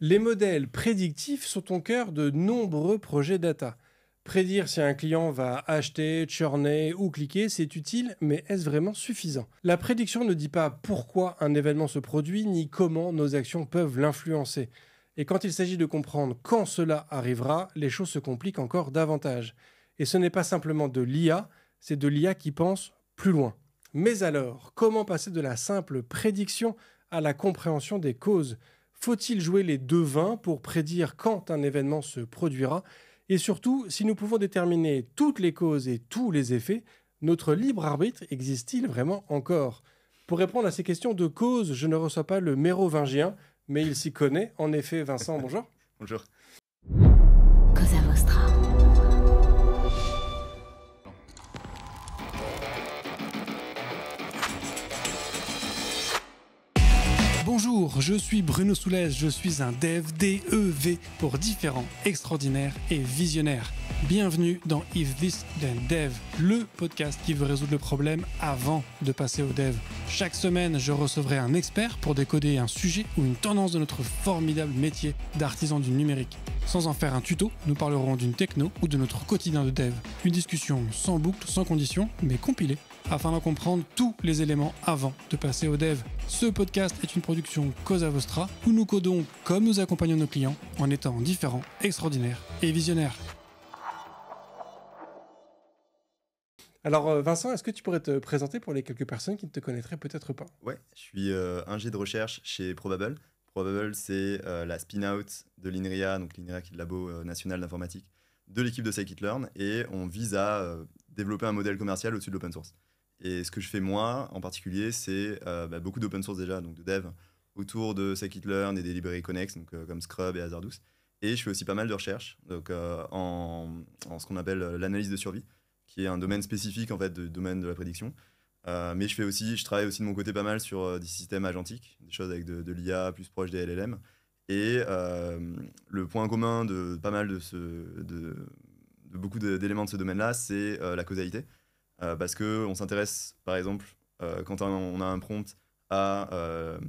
Les modèles prédictifs sont au cœur de nombreux projets data. Prédire si un client va acheter, churner ou cliquer, c'est utile, mais est-ce vraiment suffisant? La prédiction ne dit pas pourquoi un événement se produit, ni comment nos actions peuvent l'influencer. Et quand il s'agit de comprendre quand cela arrivera, les choses se compliquent encore davantage. Et ce n'est pas simplement de l'IA, c'est de l'IA qui pense plus loin. Mais alors, comment passer de la simple prédiction à la compréhension des causes? Faut-il jouer les devins pour prédire quand un événement se produira? Et surtout, si nous pouvons déterminer toutes les causes et tous les effets, notre libre arbitre existe-t-il vraiment encore? Pour répondre à ces questions de cause, je ne reçois pas le mérovingien, mais il s'y connaît. En effet, Vincent, bonjour. Bonjour. Cosa Vostra. Bonjour, je suis Bruno Soulez, je suis un dev, D-E-V, pour différents, extraordinaires et visionnaires. Bienvenue dans If This Then Dev, le podcast qui veut résoudre le problème avant de passer au dev. Chaque semaine, je recevrai un expert pour décoder un sujet ou une tendance de notre formidable métier d'artisan du numérique. Sans en faire un tuto, nous parlerons d'une techno ou de notre quotidien de dev. Une discussion sans boucle, sans condition, mais compilée, afin d'en comprendre tous les éléments avant de passer au dev. Ce podcast est une production Cosa Vostra, où nous codons comme nous accompagnons nos clients, en étant différents, extraordinaires et visionnaires. Alors Vincent, est-ce que tu pourrais te présenter pour les quelques personnes qui ne te connaîtraient peut-être pas? Ouais, je suis ingé de recherche chez Probable. Probable, c'est la spin-out de l'INRIA, donc l'INRIA qui est le labo national d'informatique, de l'équipe de Scikit-Learn, et on vise à développer un modèle commercial au-dessus de l'open source. Et ce que je fais moi, en particulier, c'est beaucoup d'open source déjà, donc de dev, autour de Scikit-Learn et des librairies connexes, donc, comme Scrub et Hazardous. Et je fais aussi pas mal de recherches donc, en ce qu'on appelle l'analyse de survie, qui est un domaine spécifique en fait, du domaine de la prédiction. Mais je travaille aussi de mon côté pas mal sur des systèmes agentiques, des choses avec de l'IA plus proche des LLM. Et le point commun de pas mal de beaucoup d'éléments de ce domaine-là, c'est la causalité. Parce qu'on s'intéresse, par exemple, quand on a un prompt, à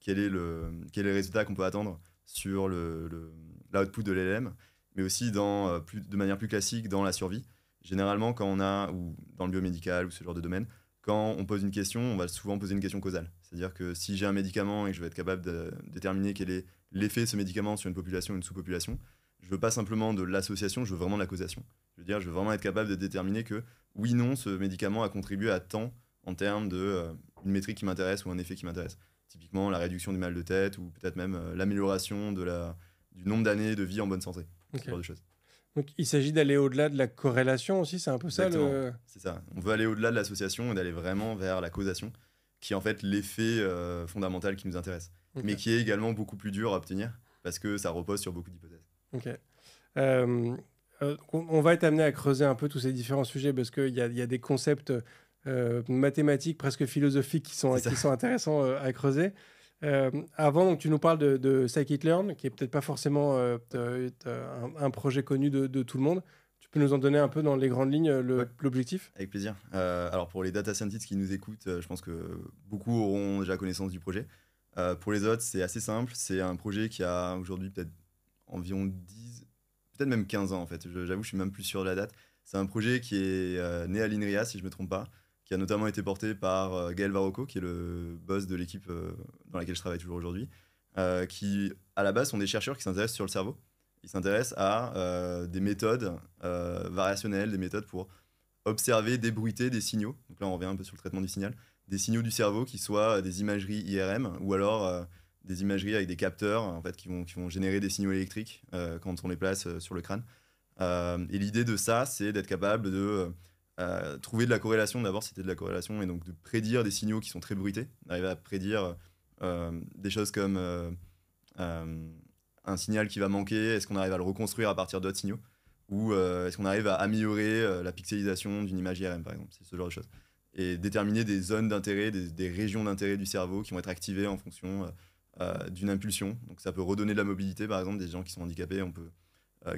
quel est le résultat qu'on peut attendre sur l'output de l'LLM, mais aussi de manière plus classique dans la survie. Généralement, ou dans le biomédical ou ce genre de domaine, quand on pose une question, on va souvent poser une question causale. C'est-à-dire que si j'ai un médicament et que je vais être capable de déterminer quel est l'effet de ce médicament sur une population ou une sous-population, je ne veux pas simplement de l'association, je veux vraiment de la causation. Je veux vraiment être capable de déterminer que, oui, non, ce médicament a contribué à tant en termes d'une métrique qui m'intéresse ou un effet qui m'intéresse. Typiquement, la réduction du mal de tête ou peut-être même l'amélioration du nombre d'années de vie en bonne santé. Okay. Ce genre de choses. Donc il s'agit d'aller au-delà de la corrélation aussi, c'est un peu ça le... C'est ça. On veut aller au-delà de l'association et d'aller vraiment vers la causation, qui est en fait l'effet fondamental qui nous intéresse, okay. Mais qui est également beaucoup plus dur à obtenir parce que ça repose sur beaucoup d'hypothèses. Ok. On va être amené à creuser un peu tous ces différents sujets parce qu'il y a des concepts mathématiques, presque philosophiques qui sont intéressants à creuser. Avant, donc, tu nous parles de Scikit-Learn, qui est peut-être pas forcément un projet connu de tout le monde. Tu peux nous en donner un peu dans les grandes lignes l'objectif? Avec plaisir. Alors pour les data scientists qui nous écoutent, je pense que beaucoup auront déjà connaissance du projet. Pour les autres, c'est assez simple. C'est un projet qui a aujourd'hui peut-être environ 10, peut-être même 15 ans en fait. J'avoue, je suis même plus sûr de la date. C'est un projet qui est né à l'INRIA, si je ne me trompe pas, qui a notamment été porté par Gaël Varocco, qui est le boss de l'équipe dans laquelle je travaille toujours aujourd'hui, qui, à la base, sont des chercheurs qui s'intéressent sur le cerveau. Ils s'intéressent à des méthodes variationnelles, des méthodes pour observer, débruiter des signaux. Donc là, on revient un peu sur le traitement du signal. Des signaux du cerveau qui soient des imageries IRM ou alors des imageries avec des capteurs en fait, qui vont générer des signaux électriques quand on les place sur le crâne. Et l'idée de ça, c'est d'être capable de... trouver de la corrélation, d'abord c'était de la corrélation, et donc de prédire des signaux qui sont très bruités, d'arriver à prédire des choses comme un signal qui va manquer, est-ce qu'on arrive à le reconstruire à partir d'autres signaux, ou est-ce qu'on arrive à améliorer la pixelisation d'une image IRM par exemple, c'est ce genre de choses. Et déterminer des zones d'intérêt, des régions d'intérêt du cerveau qui vont être activées en fonction d'une impulsion. Donc ça peut redonner de la mobilité, par exemple, des gens qui sont handicapés,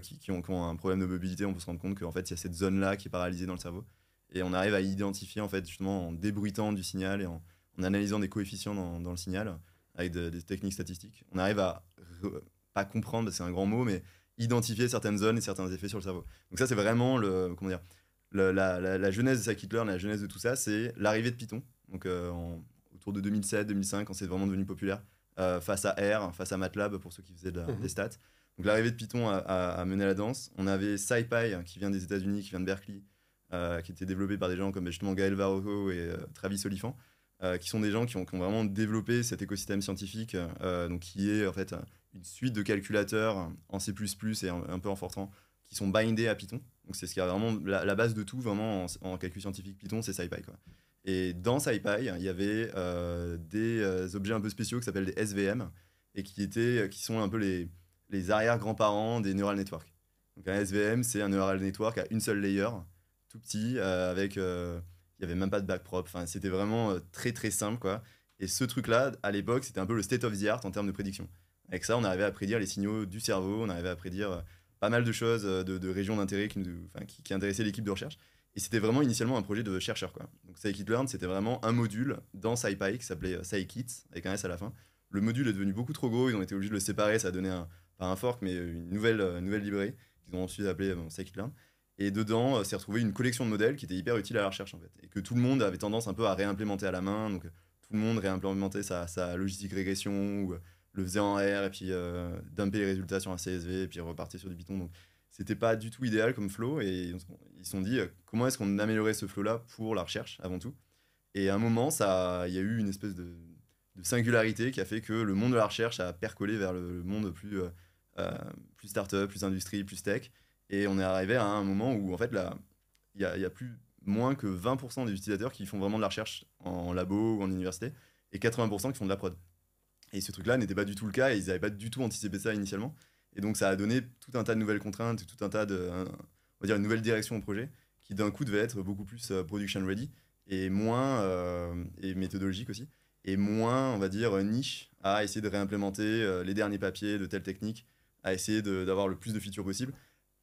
qui ont un problème de mobilité, on peut se rendre compte qu'en fait, il y a cette zone-là qui est paralysée dans le cerveau. Et on arrive à identifier, en fait, justement, en débruitant du signal et en analysant des coefficients dans le signal, avec des techniques statistiques, on arrive à, pas comprendre, parce que c'est un grand mot, mais identifier certaines zones et certains effets sur le cerveau. Donc ça, c'est vraiment la genèse de scikit-learn, la genèse de tout ça, c'est l'arrivée de Python. Donc autour de 2007-2005, quand c'est vraiment devenu populaire, face à R, face à MATLAB, pour ceux qui faisaient des stats. Donc l'arrivée de Python a mené la danse. On avait SciPy, qui vient des États-Unis, qui vient de Berkeley, qui était développé par des gens comme justement Gaël Varroco et Travis Oliphant, qui sont des gens qui ont vraiment développé cet écosystème scientifique, donc qui est en fait une suite de calculateurs en C++ et un peu en Fortran, qui sont bindés à Python. Donc c'est ce qui a vraiment la base de tout, vraiment en calcul scientifique Python, c'est SciPy, quoi. Et dans SciPy, il y avait des objets un peu spéciaux qui s'appellent des SVM, et qui sont un peu les arrière-grands-parents des neural networks. Donc un SVM, c'est un neural network à une seule layer, tout petit, avec... il n'y avait même pas de backprop. Enfin, c'était vraiment très très simple, quoi. Et ce truc-là, à l'époque, c'était un peu le state of the art en termes de prédiction. Avec ça, on arrivait à prédire les signaux du cerveau, on arrivait à prédire pas mal de choses, de régions d'intérêt qui intéressaient l'équipe de recherche. Et c'était vraiment initialement un projet de chercheur, quoi. Donc scikit-learn, c'était vraiment un module dans SciPy qui s'appelait Scikit, avec un S à la fin. Le module est devenu beaucoup trop gros, ils ont été obligés de le séparer, ça a donné pas un fork, mais une nouvelle librairie qu'ils ont ensuite appelée scikit-learn. Et dedans, s'est retrouvée une collection de modèles qui était hyper utile à la recherche, en fait. Et que tout le monde avait tendance un peu à réimplémenter à la main. Donc, tout le monde réimplémentait sa logistique régression ou le faisait en R et puis dumper les résultats sur un CSV et puis repartir sur du Python. Donc, c'était pas du tout idéal comme flow. Et ils se sont dit, comment est-ce qu'on améliorait ce flow-là pour la recherche, avant tout. Et à un moment, il y a eu une espèce de singularité qui a fait que le monde de la recherche a percolé vers le monde plus start-up, plus industrie, plus tech. Et on est arrivé à un moment où, en fait, il y a moins que 20% des utilisateurs qui font vraiment de la recherche en labo ou en université, et 80% qui font de la prod. Et ce truc-là n'était pas du tout le cas, et ils n'avaient pas du tout anticipé ça initialement. Et donc, ça a donné tout un tas de nouvelles contraintes, tout un tas on va dire une nouvelle direction au projet, qui d'un coup devait être beaucoup plus production ready, et moins, et méthodologique aussi, et moins, on va dire, niche, à essayer de réimplémenter les derniers papiers de telle technique, à essayer d'avoir le plus de features possible.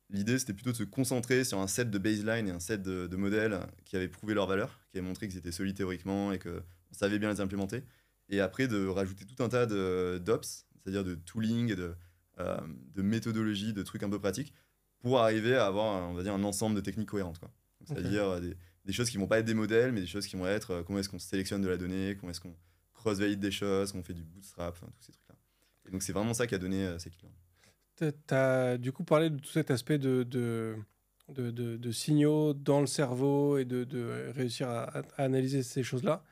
L'idée, c'était plutôt de se concentrer sur un set de baseline et un set de modèles qui avaient prouvé leur valeur, qui avaient montré qu'ils étaient solides théoriquement et qu'on savait bien les implémenter. Et après, de rajouter tout un tas d'ops, c'est-à-dire de tooling, de méthodologie, de trucs un peu pratiques, pour arriver à avoir, on va dire, un ensemble de techniques cohérentes, quoi. Donc, c'est-à-dire des choses qui vont pas être des modèles, mais des choses qui vont être comment est-ce qu'on sélectionne de la donnée, comment est-ce qu'on cross-valide des choses, qu'on fait du bootstrap, enfin, tous ces trucs-là. Et donc, c'est vraiment ça qui a donné scikit-learn. Tu as du coup parlé de tout cet aspect de signaux dans le cerveau et de réussir à analyser ces choses-là.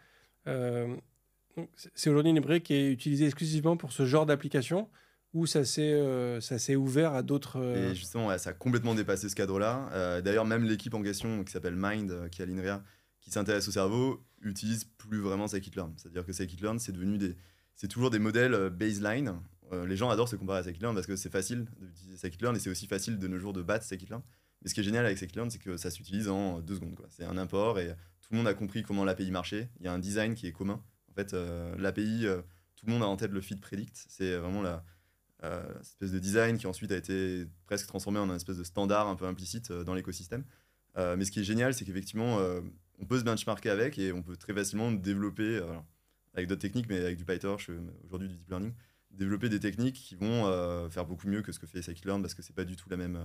C'est aujourd'hui une librairie qui est utilisée exclusivement pour ce genre d'application, ou ça s'est ouvert à d'autres... Et justement, ouais, ça a complètement dépassé ce cadre-là. D'ailleurs, même l'équipe en question, qui s'appelle Mind, qui est à l'INRIA, qui s'intéresse au cerveau, utilise plus vraiment scikit-learn. C'est-à-dire que scikit-learn, c'est toujours des modèles baseline. Les gens adorent se comparer à scikit-learn parce que c'est facile d'utiliser scikit-learn et c'est aussi facile de nos jours de battre scikit-learn. Mais ce qui est génial avec scikit-learn, c'est que ça s'utilise en 2 secondes, quoi. C'est un import et tout le monde a compris comment l'API marchait. Il y a un design qui est commun. En fait, l'API, tout le monde a en tête le feed predict. C'est vraiment cette espèce de design qui ensuite a été presque transformé en un espèce de standard un peu implicite dans l'écosystème. Mais ce qui est génial, c'est qu'effectivement, on peut se benchmarker avec et on peut très facilement développer, avec d'autres techniques, mais avec du PyTorch, aujourd'hui du deep learning, développer des techniques qui vont faire beaucoup mieux que ce que fait scikit-learn parce que c'est pas du tout la même,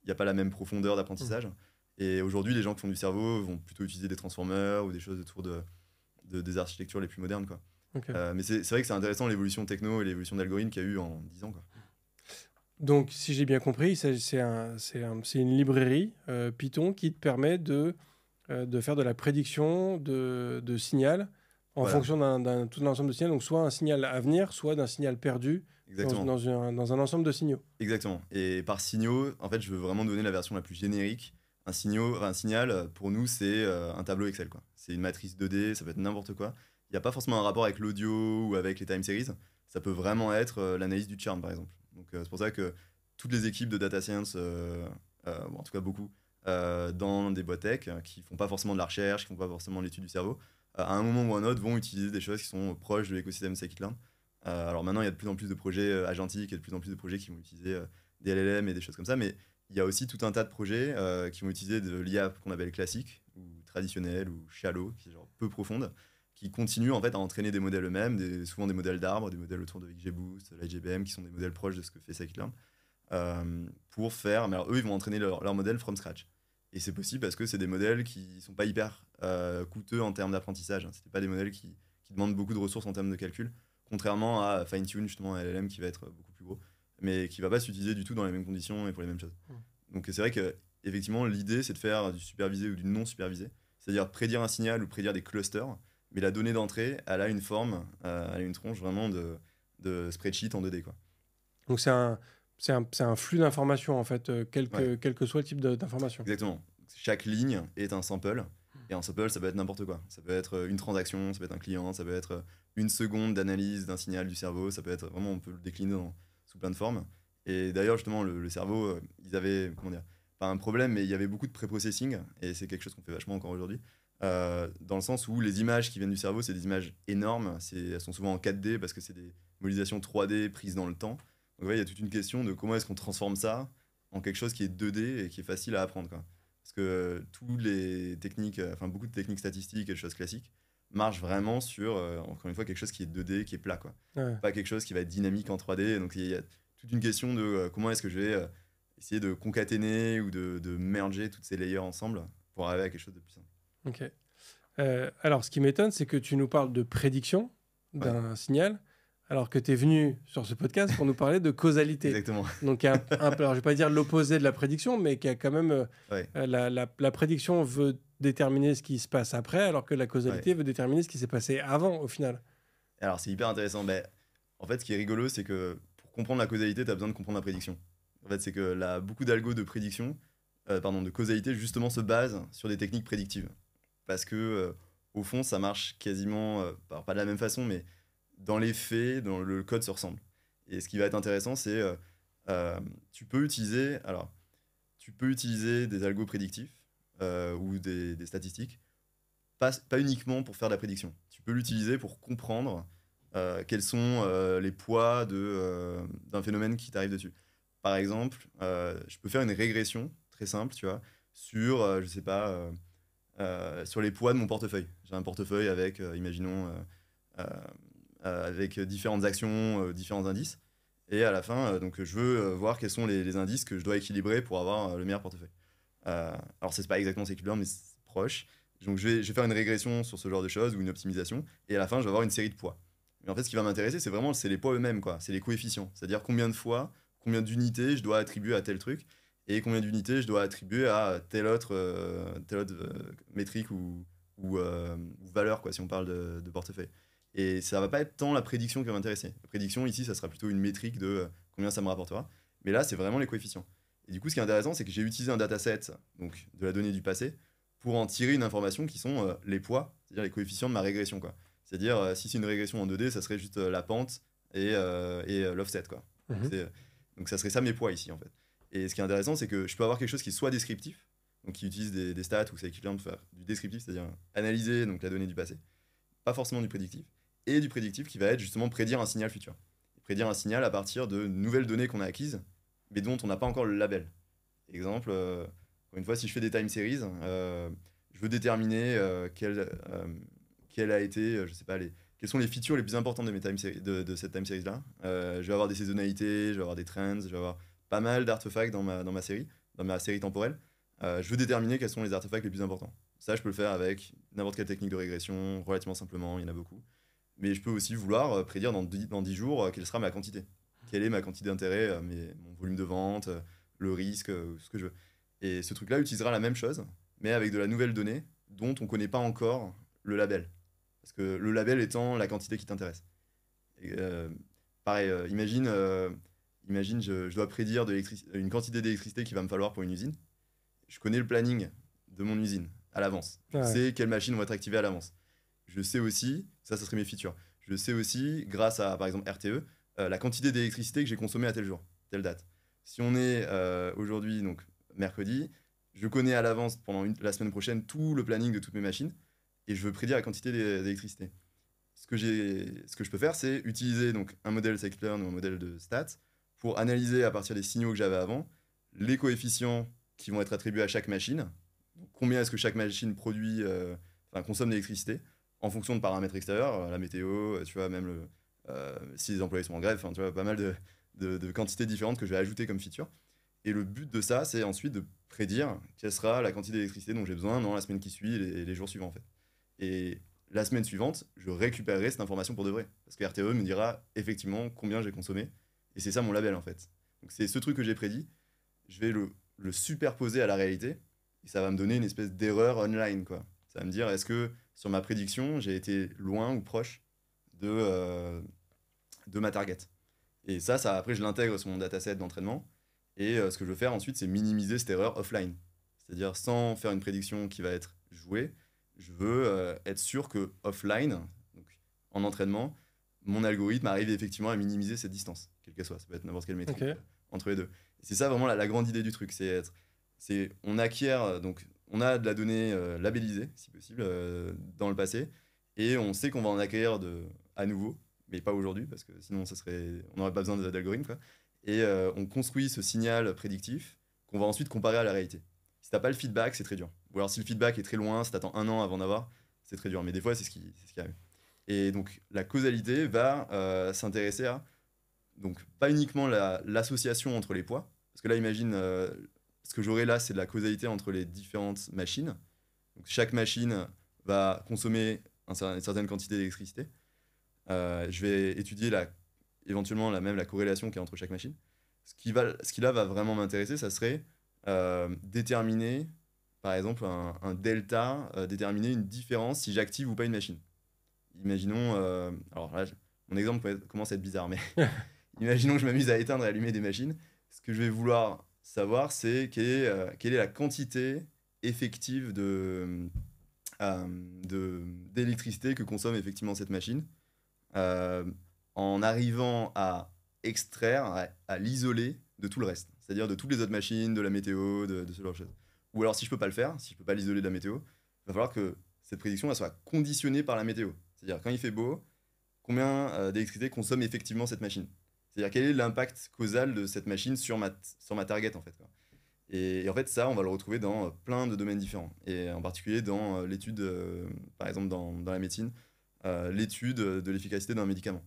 il n'y a pas la même profondeur d'apprentissage. Et aujourd'hui, les gens qui font du cerveau vont plutôt utiliser des transformers ou des choses autour des architectures les plus modernes, quoi. Okay. Mais c'est vrai que c'est intéressant l'évolution techno et l'évolution d'algorithmes qu'il y a eu en 10 ans, quoi. Donc, si j'ai bien compris, c'est une librairie Python qui te permet de faire de la prédiction de signal en fonction d'un tout un ensemble de signaux, donc soit un signal à venir, soit d'un signal perdu dans un ensemble de signaux. Exactement. Et par signaux, en fait, je veux vraiment donner la version la plus générique. Un signal, pour nous, c'est un tableau Excel, quoi. C'est une matrice 2D, ça peut être n'importe quoi. Il n'y a pas forcément un rapport avec l'audio ou avec les time series. Ça peut vraiment être l'analyse du churn, par exemple. Donc, c'est pour ça que toutes les équipes de data science, en tout cas beaucoup, dans des boîtes tech qui font pas forcément de la recherche, qui font pas forcément l'étude du cerveau, à un moment ou à un autre, vont utiliser des choses qui sont proches de l'écosystème scikit-learn. Alors maintenant, il y a de plus en plus de projets agentiques et de plus en plus de projets qui vont utiliser des LLM et des choses comme ça, mais il y a aussi tout un tas de projets qui vont utiliser de l'IA qu'on appelle classique, ou traditionnelle, ou shallow, qui est genre peu profonde, qui continuent en fait à entraîner des modèles eux-mêmes, souvent des modèles d'arbres, des modèles autour de XGBoost, l'IGBM, qui sont des modèles proches de ce que fait scikit-learn, pour faire. Mais alors eux, ils vont entraîner leur modèle from scratch. Et c'est possible parce que c'est des modèles qui sont pas hyper coûteux en termes d'apprentissage. Hein. C'est pas des modèles qui demandent beaucoup de ressources en termes de calcul, contrairement à fine-tune, justement, un LLM qui va être beaucoup plus gros, mais qui va pas s'utiliser du tout dans les mêmes conditions et pour les mêmes choses. Donc c'est vrai que effectivement, l'idée, c'est de faire du supervisé ou du non supervisé, c'est-à-dire prédire un signal ou prédire des clusters, mais la donnée d'entrée, elle a une forme, elle a une tronche vraiment de spreadsheet en 2D, quoi. Donc c'est un flux d'informations, en fait, quel que soit le type d'information. Exactement. Chaque ligne est un sample, et un sample, ça peut être n'importe quoi. Ça peut être une transaction, ça peut être un client, ça peut être une seconde d'analyse d'un signal du cerveau, ça peut être vraiment, on peut le décliner sous plein de formes. Et d'ailleurs, justement, le cerveau, ils avaient, comment dire, pas un problème, mais il y avait beaucoup de pré-processing, et c'est quelque chose qu'on fait vachement encore aujourd'hui, dans le sens où les images qui viennent du cerveau, c'est des images énormes, elles sont souvent en 4D parce que c'est des modélisations 3D prises dans le temps. Donc ouais, il y a toute une question de comment est-ce qu'on transforme ça en quelque chose qui est 2D et qui est facile à apprendre, quoi. Parce que toutes les techniques, beaucoup de techniques statistiques et de choses classiques marchent vraiment sur, encore une fois, quelque chose qui est 2D, qui est plat, quoi. Ouais. Pas quelque chose qui va être dynamique en 3D. Donc il y a toute une question de comment est-ce que je vais essayer de concaténer ou de merger toutes ces layers ensemble pour arriver à quelque chose de plus simple. Ok. Alors, ce qui m'étonne, c'est que tu nous parles de prédiction d'un signal, alors que tu es venu sur ce podcast pour nous parler de causalité. Exactement. Donc, alors, je ne vais pas dire l'opposé de la prédiction, mais qui a quand même... la prédiction veut déterminer ce qui se passe après, alors que la causalité veut déterminer ce qui s'est passé avant, au final. Alors, c'est hyper intéressant. En fait, ce qui est rigolo, c'est que pour comprendre la causalité, tu as besoin de comprendre la prédiction. En fait, c'est que beaucoup d'algos de prédiction, de causalité, justement, se basent sur des techniques prédictives. Parce que, au fond, ça marche quasiment, pas de la même façon, mais dans les faits, le code se ressemble. Et ce qui va être intéressant, c'est tu peux utiliser des algos prédictifs ou des statistiques, pas uniquement pour faire de la prédiction. Tu peux l'utiliser pour comprendre quels sont les poids d'un phénomène qui t'arrive dessus. Par exemple, je peux faire une régression très simple, tu vois, sur, je sais pas, sur les poids de mon portefeuille. J'ai un portefeuille avec, imaginons, avec différentes actions, différents indices. Et à la fin, donc, je veux voir quels sont les indices que je dois équilibrer pour avoir le meilleur portefeuille. Alors, c'est pas exactement scikit-learn, mais c'est proche. Donc, je vais faire une régression sur ce genre de choses ou une optimisation. Et à la fin, je vais avoir une série de poids. Mais en fait, ce qui va m'intéresser, c'est les poids eux-mêmes, quoi. C'est les coefficients. C'est-à-dire combien de fois, combien d'unités je dois attribuer à tel truc et combien d'unités je dois attribuer à telle autre métrique ou valeur, quoi, si on parle de portefeuille. Et ça va pas être tant la prédiction qui va m'intéresser. La prédiction, ici, ça sera plutôt une métrique de combien ça me rapportera. Mais là, c'est vraiment les coefficients. Et du coup, ce qui est intéressant, c'est que j'ai utilisé un dataset, donc de la donnée du passé, pour en tirer une information qui sont les poids, c'est-à-dire les coefficients de ma régression, quoi. C'est-à-dire, si c'est une régression en 2D, ça serait juste la pente et l'offset, quoi. Donc ça serait ça mes poids ici, en fait. Et ce qui est intéressant, c'est que je peux avoir quelque chose qui soit descriptif, donc qui utilise des stats ou scikit-learn pour faire du descriptif, c'est-à-dire analyser donc, la donnée du passé, pas forcément du prédictif, et du prédictif qui va être justement prédire un signal futur. Prédire un signal à partir de nouvelles données qu'on a acquises, mais dont on n'a pas encore le label. Exemple, une fois, si je fais des time series, je veux déterminer quelle a été, je sais pas, quelles sont les features les plus importantes de, mes time de cette time series-là. Je vais avoir des saisonnalités, je vais avoir des trends, je vais avoir pas mal d'artefacts dans ma série temporelle. Je veux déterminer quels sont les artefacts les plus importants. Ça, je peux le faire avec n'importe quelle technique de régression, relativement simplement, il y en a beaucoup. Mais je peux aussi vouloir prédire dans 10 jours quelle sera ma quantité. Quelle est ma quantité d'intérêt, mon volume de vente, le risque, ce que je veux. Et ce truc-là utilisera la même chose, mais avec de la nouvelle donnée dont on ne connaît pas encore le label. Parce que le label étant la quantité qui t'intéresse. Et, pareil, imagine je dois prédire une quantité d'électricité qu'il va me falloir pour une usine. Je connais le planning de mon usine à l'avance. Je sais quelles machines vont être activées à l'avance. Je sais aussi, ça serait mes features, je sais aussi, grâce à par exemple RTE, la quantité d'électricité que j'ai consommée à tel jour, telle date. Si on est aujourd'hui, donc mercredi, je connais à l'avance pendant la semaine prochaine tout le planning de toutes mes machines et je veux prédire la quantité d'électricité. Ce que je peux faire, c'est utiliser donc, un modèle scikit-learn ou un modèle de stats pour analyser à partir des signaux que j'avais avant les coefficients qui vont être attribués à chaque machine. Donc, combien est-ce que chaque machine consomme d'électricité en fonction de paramètres extérieurs, la météo, tu vois, même si les employés sont en grève, tu vois, pas mal de quantités différentes que je vais ajouter comme feature. Et le but de ça, c'est ensuite de prédire quelle sera la quantité d'électricité dont j'ai besoin dans la semaine qui suit et les jours suivants, en fait. Et la semaine suivante, je récupérerai cette information pour de vrai. Parce que RTE me dira effectivement combien j'ai consommé. Et c'est ça mon label, en fait. Donc c'est ce truc que j'ai prédit. Je vais le superposer à la réalité. Et ça va me donner une espèce d'erreur online, quoi. Ça va me dire, est-ce que sur ma prédiction, j'ai été loin ou proche de ma target. Et ça après, je l'intègre sur mon dataset d'entraînement. Et ce que je veux faire ensuite, c'est minimiser cette erreur offline. C'est-à-dire, sans faire une prédiction qui va être jouée, je veux être sûr que offline, donc en entraînement, mon algorithme arrive effectivement à minimiser cette distance, quelle qu'elle soit. Ça peut être n'importe quelle métrique entre les deux. Et c'est ça vraiment la grande idée du truc. On acquiert, donc on a de la donnée labellisée, si possible, dans le passé, et on sait qu'on va en acquérir à nouveau, mais pas aujourd'hui, parce que sinon on n'aurait pas besoin d'algorithme, quoi. Et on construit ce signal prédictif qu'on va ensuite comparer à la réalité. Si t'as pas le feedback, c'est très dur. Ou alors si le feedback est très loin, si t'attends 1 an avant d'avoir, c'est très dur. Mais des fois, c'est ce qui arrive. Et donc la causalité va s'intéresser à, donc pas uniquement l'association entre les poids, parce que là, imagine, ce que j'aurai là, c'est de la causalité entre les différentes machines. Donc chaque machine va consommer une certaine quantité d'électricité. Je vais étudier éventuellement la corrélation qu'il y a entre chaque machine. Ce qui là va vraiment m'intéresser, ça serait déterminer, par exemple, un delta, déterminer une différence si j'active ou pas une machine. Imaginons, alors là, mon exemple commence à être bizarre, mais imaginons que je m'amuse à éteindre et allumer des machines. Ce que je vais vouloir savoir, c'est quelle est la quantité effective d'électricité que consomme effectivement cette machine. En arrivant à extraire, à l'isoler de tout le reste. C'est-à-dire de toutes les autres machines, de la météo, de ce genre de choses. Ou alors si je peux pas le faire, si je peux pas l'isoler de la météo, il va falloir que cette prédiction elle soit conditionnée par la météo. C'est-à-dire quand il fait beau, combien d'électricité consomme effectivement cette machine. C'est-à-dire quel est l'impact causal de cette machine sur ma target, en fait, quoi. Et en fait, ça, on va le retrouver dans plein de domaines différents. Et en particulier dans l'étude, par exemple dans la médecine, l'étude de l'efficacité d'un médicament.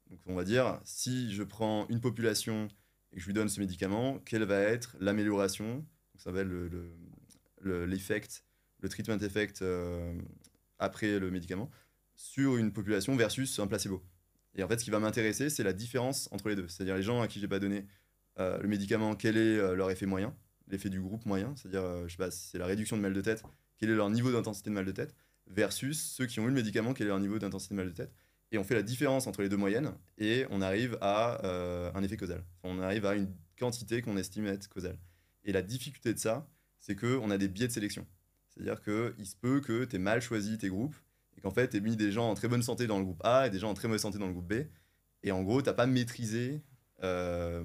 Donc on va dire, si je prends une population et que je lui donne ce médicament, quelle va être l'amélioration, donc ça s'appelle l'effect, le treatment effect après le médicament, sur une population versus un placebo. Et en fait, ce qui va m'intéresser, c'est la différence entre les deux. C'est-à-dire les gens à qui j'ai pas donné le médicament, quel est leur effet moyen, l'effet du groupe moyen, c'est-à-dire, je sais pas, si c'est la réduction de mal de tête, quel est leur niveau d'intensité de mal de tête, versus ceux qui ont eu le médicament, quel est leur niveau d'intensité de mal de tête. Et on fait la différence entre les deux moyennes et on arrive à un effet causal. On arrive à une quantité qu'on estime être causale. Et la difficulté de ça, c'est qu'on a des biais de sélection. C'est-à-dire qu'il se peut que tu aies mal choisi tes groupes et qu'en fait, tu aies mis des gens en très bonne santé dans le groupe A et des gens en très mauvaise santé dans le groupe B. Et en gros, tu n'as pas maîtrisé les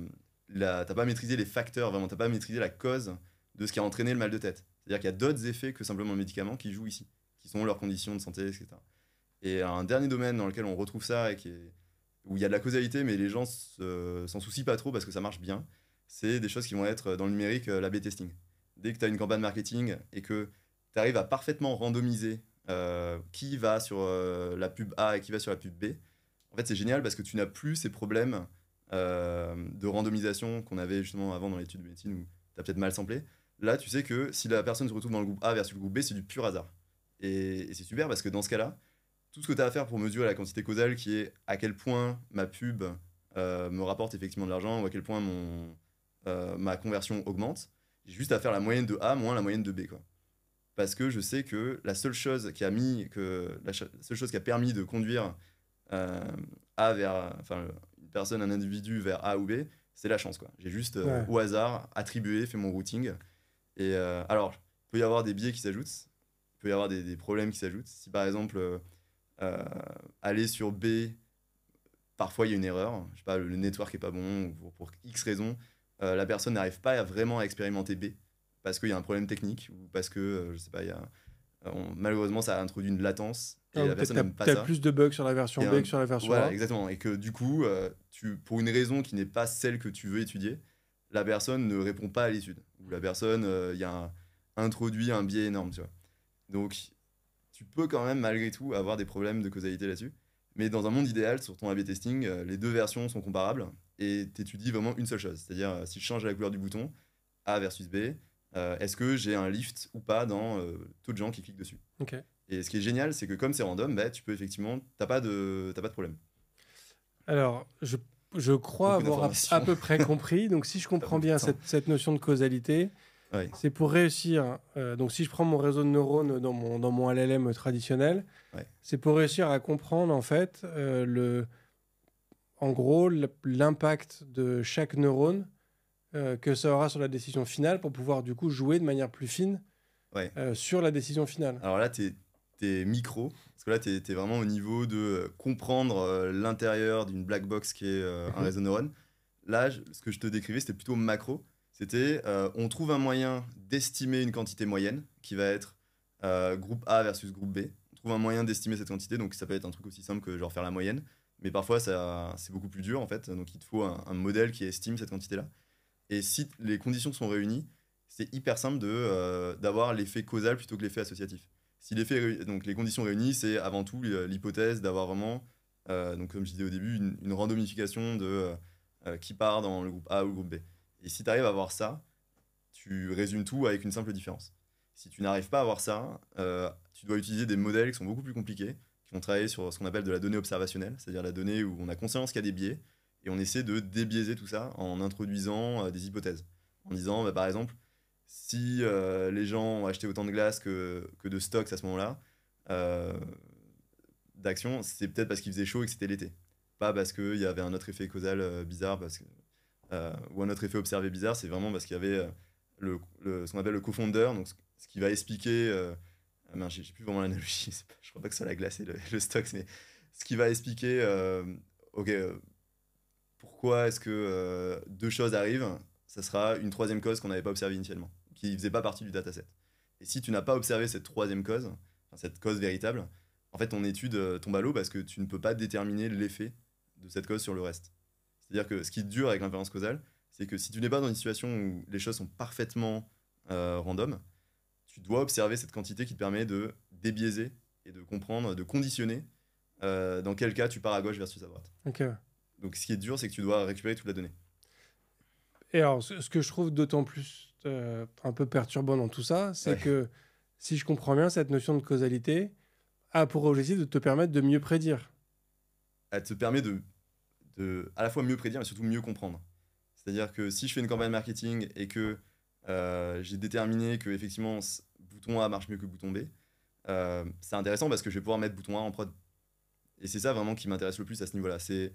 facteurs, vraiment, tu n'as pas maîtrisé la cause de ce qui a entraîné le mal de tête. C'est-à-dire qu'il y a d'autres effets que simplement le médicament qui jouent ici, qui sont leurs conditions de santé, etc. Et un dernier domaine dans lequel on retrouve ça et où il y a de la causalité, mais les gens s'en soucient pas trop parce que ça marche bien, c'est des choses qui vont être dans le numérique, l'A/B testing. Dès que tu as une campagne marketing et que tu arrives à parfaitement randomiser qui va sur la pub A et qui va sur la pub B, en fait c'est génial parce que tu n'as plus ces problèmes de randomisation qu'on avait justement avant dans l'étude de médecine où tu as peut-être mal samplé. Là, tu sais que si la personne se retrouve dans le groupe A versus le groupe B, c'est du pur hasard. Et c'est super parce que dans ce cas-là, tout ce que tu as à faire pour mesurer la quantité causale qui est à quel point ma pub me rapporte effectivement de l'argent ou à quel point ma conversion augmente, j'ai juste à faire la moyenne de A moins la moyenne de B, quoi. Parce que je sais que la seule chose qui a permis de conduire une personne, un individu vers A ou B, c'est la chance, quoi. J'ai juste au hasard attribué, fait mon routing. Et alors, il peut y avoir des biais qui s'ajoutent, il peut y avoir des problèmes qui s'ajoutent. Si par exemple aller sur B, parfois il y a une erreur, je sais pas, le network est pas bon pour X raisons, la personne n'arrive pas vraiment à expérimenter B parce qu'il y a un problème technique ou parce que je sais pas, malheureusement ça a introduit une latence et la personne n'aime pas ça. T'as plus de bugs sur la version B que sur la version A. Voilà, exactement. Et que du coup, pour une raison qui n'est pas celle que tu veux étudier, la personne ne répond pas à l'étude. Ou la personne, il y a introduit un biais énorme, tu vois. Donc, tu peux quand même malgré tout avoir des problèmes de causalité là-dessus. Mais dans un monde idéal, sur ton A/B testing, les deux versions sont comparables et tu étudies vraiment une seule chose. C'est-à-dire, si je change la couleur du bouton, A versus B, est-ce que j'ai un lift ou pas dans taux de gens qui cliquent dessus. Ok. Et ce qui est génial, c'est que comme c'est random, tu peux effectivement, t'as pas de problème. Alors, je crois Beaucoup avoir d'informations. à peu près compris. Donc, si je comprends bien beaucoup de cette notion de causalité, Ouais. c'est pour réussir. Donc, si je prends mon réseau de neurones dans mon LLM traditionnel, Ouais. c'est pour réussir à comprendre, en fait, en gros, l'impact de chaque neurone que ça aura sur la décision finale pour pouvoir, du coup, jouer de manière plus fine Ouais. sur la décision finale. Alors là, t'es micro, parce que là, t'es vraiment au niveau de comprendre l'intérieur d'une black box qui est un réseau de neurones. Là, ce que je te décrivais, c'était plutôt macro. C'était, on trouve un moyen d'estimer une quantité moyenne, qui va être groupe A versus groupe B. On trouve un moyen d'estimer cette quantité, donc ça peut être un truc aussi simple que genre faire la moyenne. Mais parfois, c'est beaucoup plus dur, en fait. Donc, il te faut un modèle qui estime cette quantité-là. Et si les conditions sont réunies, c'est hyper simple d'avoir l'effet causal plutôt que l'effet associatif. Si donc les conditions réunies, c'est avant tout l'hypothèse d'avoir vraiment, donc comme je disais au début, une randomification de qui part dans le groupe A ou le groupe B. Et si tu arrives à avoir ça, tu résumes tout avec une simple différence. Si tu n'arrives pas à avoir ça, tu dois utiliser des modèles qui sont beaucoup plus compliqués, qui vont travailler sur ce qu'on appelle de la donnée observationnelle, c'est-à-dire la donnée où on a conscience qu'il y a des biais, et on essaie de débiaiser tout ça en introduisant des hypothèses. En disant, par exemple, si les gens ont acheté autant de glace que de stocks à ce moment-là, d'actions, c'est peut-être parce qu'il faisait chaud et que c'était l'été. Pas parce qu'il y avait un autre effet causal bizarre, ou un autre effet observé bizarre, c'est vraiment parce qu'il y avait ce qu'on appelle le co-founder, donc ce qui va expliquer... j'ai plus vraiment l'analogie, je crois pas que ce soit la glace et le stocks, mais ce qui va expliquer, pourquoi est-ce que deux choses arrivent, ça sera une troisième cause qu'on n'avait pas observée initialement, qui ne faisait pas partie du dataset. Et si tu n'as pas observé cette troisième cause, cette cause véritable, en fait, ton étude tombe à l'eau parce que tu ne peux pas déterminer l'effet de cette cause sur le reste. C'est-à-dire que ce qui est dur avec l'inférence causale, c'est que si tu n'es pas dans une situation où les choses sont parfaitement random, tu dois observer cette quantité qui te permet de débiaiser et de comprendre, de conditionner dans quel cas tu pars à gauche versus à droite. Ok. Donc ce qui est dur, c'est que tu dois récupérer toute la donnée. Et alors, ce que je trouve d'autant plus un peu perturbant dans tout ça, c'est que, si je comprends bien, cette notion de causalité a pour objectif de te permettre de mieux prédire. Elle te permet de à la fois mieux prédire, mais surtout mieux comprendre. C'est-à-dire que si je fais une campagne marketing et que j'ai déterminé que effectivement bouton A marche mieux que bouton B, c'est intéressant parce que je vais pouvoir mettre bouton A en prod. Et c'est ça vraiment qui m'intéresse le plus à ce niveau-là. C'est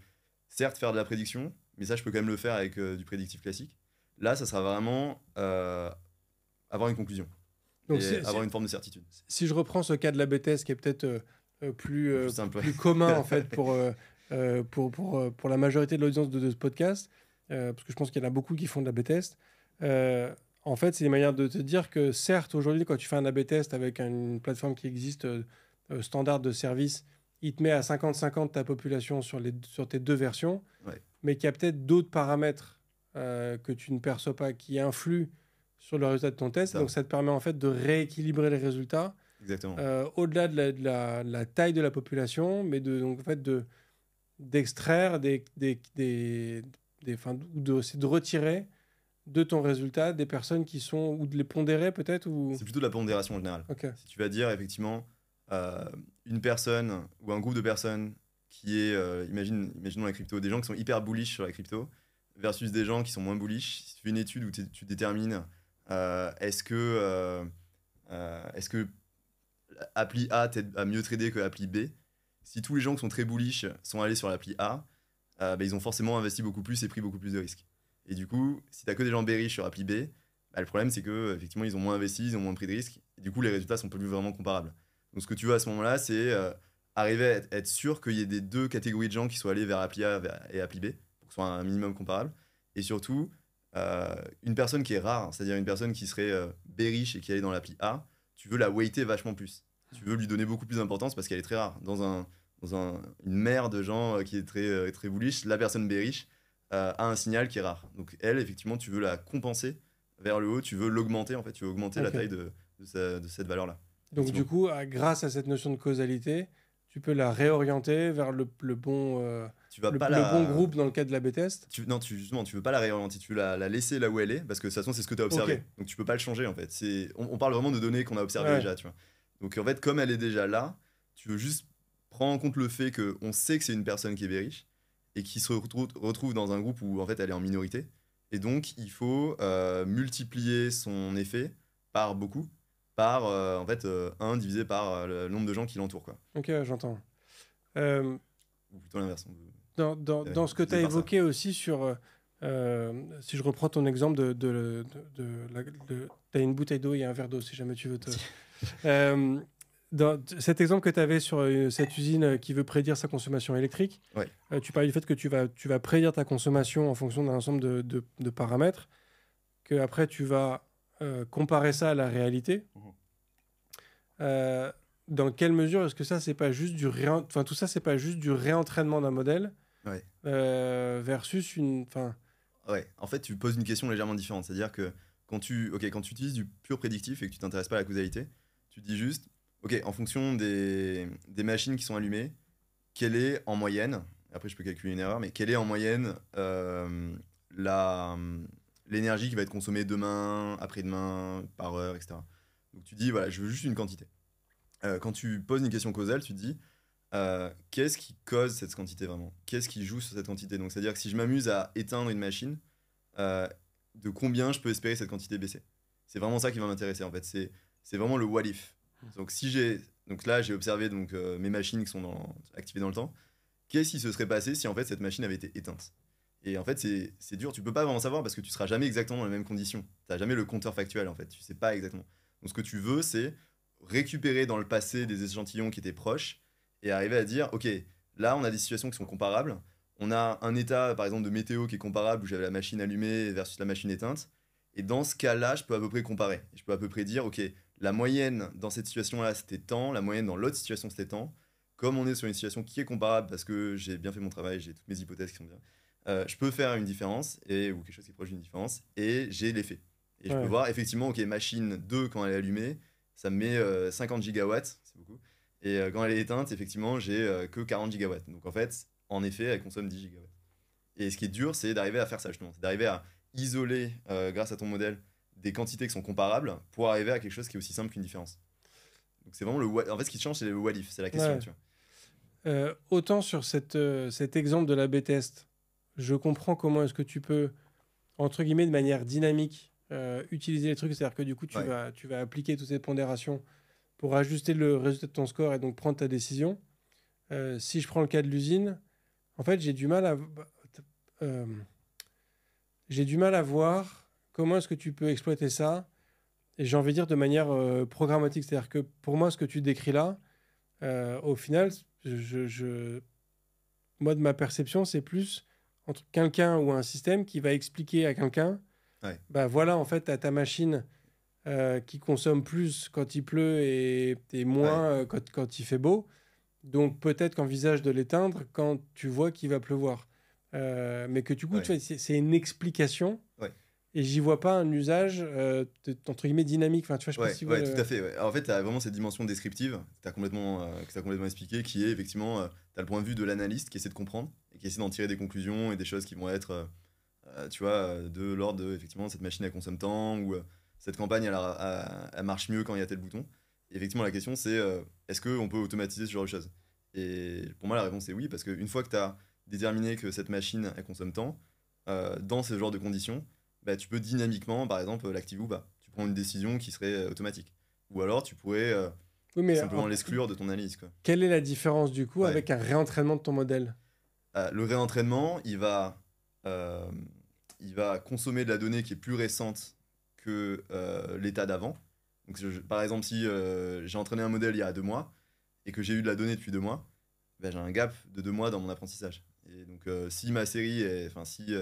certes faire de la prédiction, mais ça je peux quand même le faire avec du prédictif classique. Là, ça sera vraiment avoir une conclusion. Donc et avoir une forme de certitude. Si je reprends ce cas de l'A/B test qui est peut-être plus commun en fait pour la majorité de l'audience de ce podcast, parce que je pense qu'il y en a beaucoup qui font de l'A/B test. En fait, c'est une manière de te dire que certes, aujourd'hui, quand tu fais un A/B test avec une plateforme qui existe standard de service, il te met à 50-50 ta population sur tes deux versions, mais qu'il y a peut-être d'autres paramètres que tu ne perçois pas qui influent sur le résultat de ton test. Donc, ça te permet en fait de rééquilibrer les résultats. Exactement. Au-delà de la taille de la population, mais d'extraire de retirer de ton résultat des personnes qui sont, ou de les pondérer peut-être ou... C'est plutôt de la pondération en général. Okay. Si tu vas dire effectivement une personne ou un groupe de personnes qui est, imaginons la crypto, des gens qui sont hyper bullish sur la crypto versus des gens qui sont moins bullish. Si tu fais une étude où tu détermines est-ce que appli A t'aide à mieux trader que appli B, si tous les gens qui sont très bullish sont allés sur l'appli A, ils ont forcément investi beaucoup plus et pris beaucoup plus de risques. Et du coup, si tu n'as que des gens bearish sur appli B, le problème c'est qu'effectivement ils ont moins investi, ils ont moins pris de risques, et du coup les résultats sont plus vraiment comparables. Donc ce que tu veux à ce moment-là, c'est arriver à être sûr qu'il y ait des deux catégories de gens qui soient allés vers appli A et appli B, pour que ce soit un minimum comparable. Et surtout, une personne qui est rare, c'est-à-dire une personne qui serait bearish et qui allait dans l'appli A, tu veux la weighter vachement plus. Tu veux lui donner beaucoup plus d'importance parce qu'elle est très rare. Dans une mer de gens qui est très, très bullish, la personne bearish a un signal qui est rare. Donc elle, effectivement, tu veux la compenser vers le haut, tu veux l'augmenter, en fait, tu veux augmenter la taille de cette valeur-là. Donc du Effectivement. coup, grâce à cette notion de causalité, tu peux la réorienter vers le bon, Tu vas le, pas le bon la... groupe dans le cadre de la B-test. Non, justement, tu veux pas la réorienter, tu veux la laisser là où elle est, parce que de toute façon, c'est ce que tu as observé. Ok. Donc tu peux pas le changer en fait. On parle vraiment de données qu'on a observées Ouais. déjà, tu vois. Donc en fait, comme elle est déjà là, tu veux juste prendre en compte le fait qu'on sait que c'est une personne qui est bearish et qui se retrouve dans un groupe où en fait elle est en minorité. Et donc il faut multiplier son effet par beaucoup, par en fait 1 divisé par le nombre de gens qui l'entourent, quoi. Ok, j'entends. Euh, Ou plutôt l'inverse. dans ce que tu as divisé par ça. évoqué aussi sur... si je reprends ton exemple tu as une bouteille d'eau et un verre d'eau, si jamais tu veux te... Dans cet exemple que tu avais sur cette usine qui veut prédire sa consommation électrique, Ouais. tu parlais du fait que tu vas prédire ta consommation en fonction d'un ensemble de paramètres, que après tu vas comparer ça à la réalité. Mhm. Dans quelle mesure est-ce que ça, c'est pas juste enfin, tout ça, c'est pas juste du réentraînement d'un modèle Ouais. versus une... Enfin, Ouais, en fait, tu poses une question légèrement différente. C'est-à-dire que quand tu utilises du pur prédictif et que tu t'intéresses pas à la causalité, tu dis juste, ok, en fonction des machines qui sont allumées, quelle est en moyenne, après je peux calculer une erreur, mais quelle est en moyenne l'énergie qui va être consommée demain, après-demain, par heure, etc. Donc tu dis, voilà, je veux juste une quantité. Quand tu poses une question causale, tu te dis, qu'est-ce qui cause cette quantité vraiment? Qu'est-ce qui joue sur cette quantité? Donc, c'est-à-dire que si je m'amuse à éteindre une machine, euh, de combien je peux espérer cette quantité baisser? C'est vraiment ça qui va m'intéresser en fait. C'est vraiment le what if. Donc, donc là, j'ai observé donc, mes machines qui sont activées dans le temps. Qu'est-ce qui se serait passé si en fait cette machine avait été éteinte? Et en fait, c'est dur. Tu peux pas vraiment savoir parce que tu seras jamais exactement dans les mêmes conditions. Tu n'as jamais le compteur factuel en fait. Tu sais pas exactement. Donc, ce que tu veux, c'est récupérer dans le passé des échantillons qui étaient proches et arriver à dire, ok, là on a des situations qui sont comparables, on a un état par exemple de météo qui est comparable où j'avais la machine allumée versus la machine éteinte, et dans ce cas-là je peux à peu près comparer, et je peux à peu près dire, ok, la moyenne dans cette situation-là c'était tant, la moyenne dans l'autre situation c'était tant, comme on est sur une situation qui est comparable parce que j'ai bien fait mon travail, j'ai toutes mes hypothèses qui sont bien, je peux faire une différence, ou quelque chose qui est proche d'une différence, et j'ai l'effet. Et je peux Ouais. voir effectivement, ok, machine 2 quand elle est allumée, ça me met 50 gigawatts, c'est beaucoup. Et quand elle est éteinte, effectivement, j'ai que 40 gigawatts. Donc en fait, en effet, elle consomme 10 gigawatts. Et ce qui est dur, c'est d'arriver à faire ça justement. C'est d'arriver à isoler, grâce à ton modèle, des quantités qui sont comparables pour arriver à quelque chose qui est aussi simple qu'une différence. Donc c'est vraiment En fait, ce qui change, c'est le what if, c'est la question, Ouais. tu vois. autant sur cet exemple de la B-test, je comprends comment est-ce que tu peux, entre guillemets, de manière dynamique, utiliser les trucs. C'est-à-dire que du coup, Ouais. tu vas appliquer toutes ces pondérations pour ajuster le résultat de ton score et donc prendre ta décision. Si je prends le cas de l'usine, en fait, euh, j'ai du mal à voir comment est-ce que tu peux exploiter ça. Et j'ai envie de dire de manière programmatique. C'est-à-dire que pour moi, ce que tu décris là, au final, moi, de ma perception, c'est plus entre quelqu'un ou un système qui va expliquer à quelqu'un, Ouais. bah voilà, en fait, tu as ta machine qui consomme plus quand il pleut et moins quand il fait beau. Donc peut-être qu'envisage de l'éteindre quand tu vois qu'il va pleuvoir. Mais que du coup, Ouais. tu vois, c'est une explication. Ouais. Et j'y vois pas un usage, entre guillemets, dynamique. Enfin, tu vois, je sais pas Ouais, si ouais, tout à fait. Ouais. En fait, tu as vraiment cette dimension descriptive que tu as complètement expliqué, qui est effectivement, tu as le point de vue de l'analyste qui essaie de comprendre et qui essaie d'en tirer des conclusions et des choses qui vont être, tu vois, de l'ordre de, effectivement, cette machine elle consomme tant, ou cette campagne elle marche mieux quand il y a tel bouton. Et effectivement, la question c'est, est-ce qu'on peut automatiser ce genre de choses? Et pour moi, la réponse est oui, parce qu'une fois que tu as déterminé que cette machine elle consomme tant, dans ce genre de conditions, bah, tu peux dynamiquement, par exemple, l'activer ou pas. Tu prends une décision qui serait automatique. Ou alors, tu pourrais Oui, mais simplement l'exclure de ton analyse, quoi. quelle est la différence du coup Ouais. avec un réentraînement de ton modèle? Le réentraînement, euh, il va consommer de la donnée qui est plus récente que l'état d'avant. Donc, par exemple, si j'ai entraîné un modèle il y a 2 mois et que j'ai eu de la donnée depuis 2 mois, bah, j'ai un gap de 2 mois dans mon apprentissage. Et donc, si ma série, si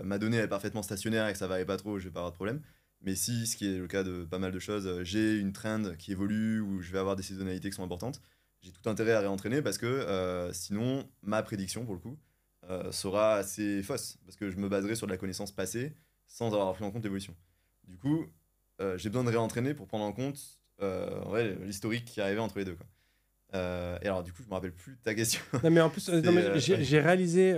ma donnée est parfaitement stationnaire et que ça varie pas trop, je vais pas avoir de problème. Mais si, ce qui est le cas de pas mal de choses, j'ai une trend qui évolue ou je vais avoir des saisonnalités qui sont importantes, j'ai tout intérêt à réentraîner parce que sinon, ma prédiction, pour le coup, sera assez fausse parce que je me baserai sur de la connaissance passée sans avoir pris en compte l'évolution. Du coup, j'ai besoin de réentraîner pour prendre en compte en vrai, l'historique qui arrivait entre les deux, quoi. Et alors, du coup, je me rappelle plus de ta question. Non, mais en plus, non, mais ouais. j'ai réalisé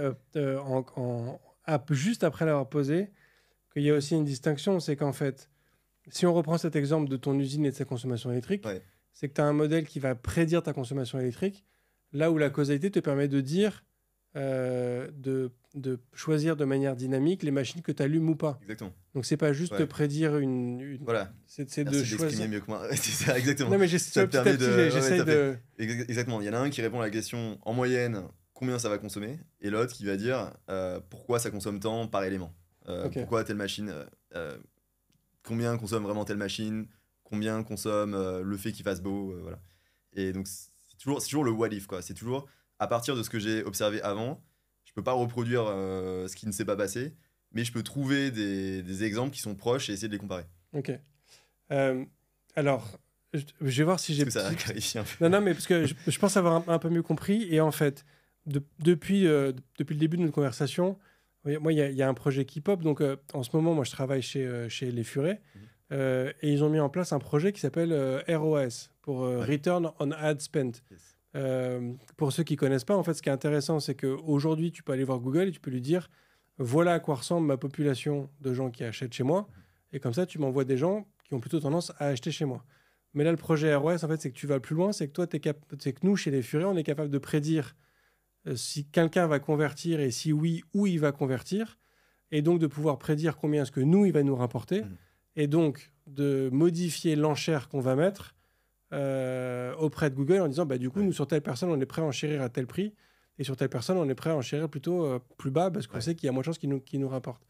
juste après l'avoir posé qu'il y a aussi une distinction. C'est qu'en fait, si on reprend cet exemple de ton usine et de sa consommation électrique, Ouais. c'est que tu as un modèle qui va prédire ta consommation électrique, là où la causalité te permet de dire, de choisir de manière dynamique les machines que tu allumes ou pas. Exactement. Donc, c'est pas juste Ouais. te prédire Voilà. c'est Merci de d'exprimer choisir. mieux que moi. C'est ça, exactement. Non, mais Ça te petit à permet petit, de- ouais, j'essaye t'as de. Exactement. Il y en a un qui répond à la question en moyenne combien ça va consommer, et l'autre qui va dire pourquoi ça consomme tant par élément. Ok. Pourquoi telle machine, combien consomme vraiment telle machine, combien consomme le fait qu'il fasse beau, voilà. Et donc c'est toujours le what if, quoi. C'est toujours à partir de ce que j'ai observé avant. Je peux pas reproduire ce qui ne s'est pas passé, mais je peux trouver des exemples qui sont proches et essayer de les comparer. Ok. Alors, je vais voir si j'ai. Est-ce que ça clarifie un peu? Non, non, mais parce que je pense avoir un peu mieux compris. Et en fait, depuis le début de notre conversation, moi, il y a un projet qui pop. Donc, en ce moment, moi, je travaille chez Les Furets. Et ils ont mis en place un projet qui s'appelle ROS, pour Return on Ad Spent. Yes. Pour ceux qui connaissent pas, en fait, ce qui est intéressant, c'est qu'aujourd'hui, tu peux aller voir Google et tu peux lui dire voilà à quoi ressemble ma population de gens qui achètent chez moi. Et comme ça, tu m'envoies des gens qui ont plutôt tendance à acheter chez moi. Mais là, le projet ROS, en fait, c'est que tu vas plus loin. C'est que toi, c'est que nous, chez Les Furets, on est capable de prédire si quelqu'un va convertir et si oui, où il va convertir. Et donc, de pouvoir prédire combien est-ce que nous, il va nous rapporter. Et donc, de modifier l'enchère qu'on va mettre auprès de Google en disant, bah, du coup, nous, sur telle personne, on est prêt à enchérir à tel prix. Et sur telle personne, on est prêt à enchérir plutôt plus bas parce qu'on sait qu'il y a moins de chances qu'il nous rapporte.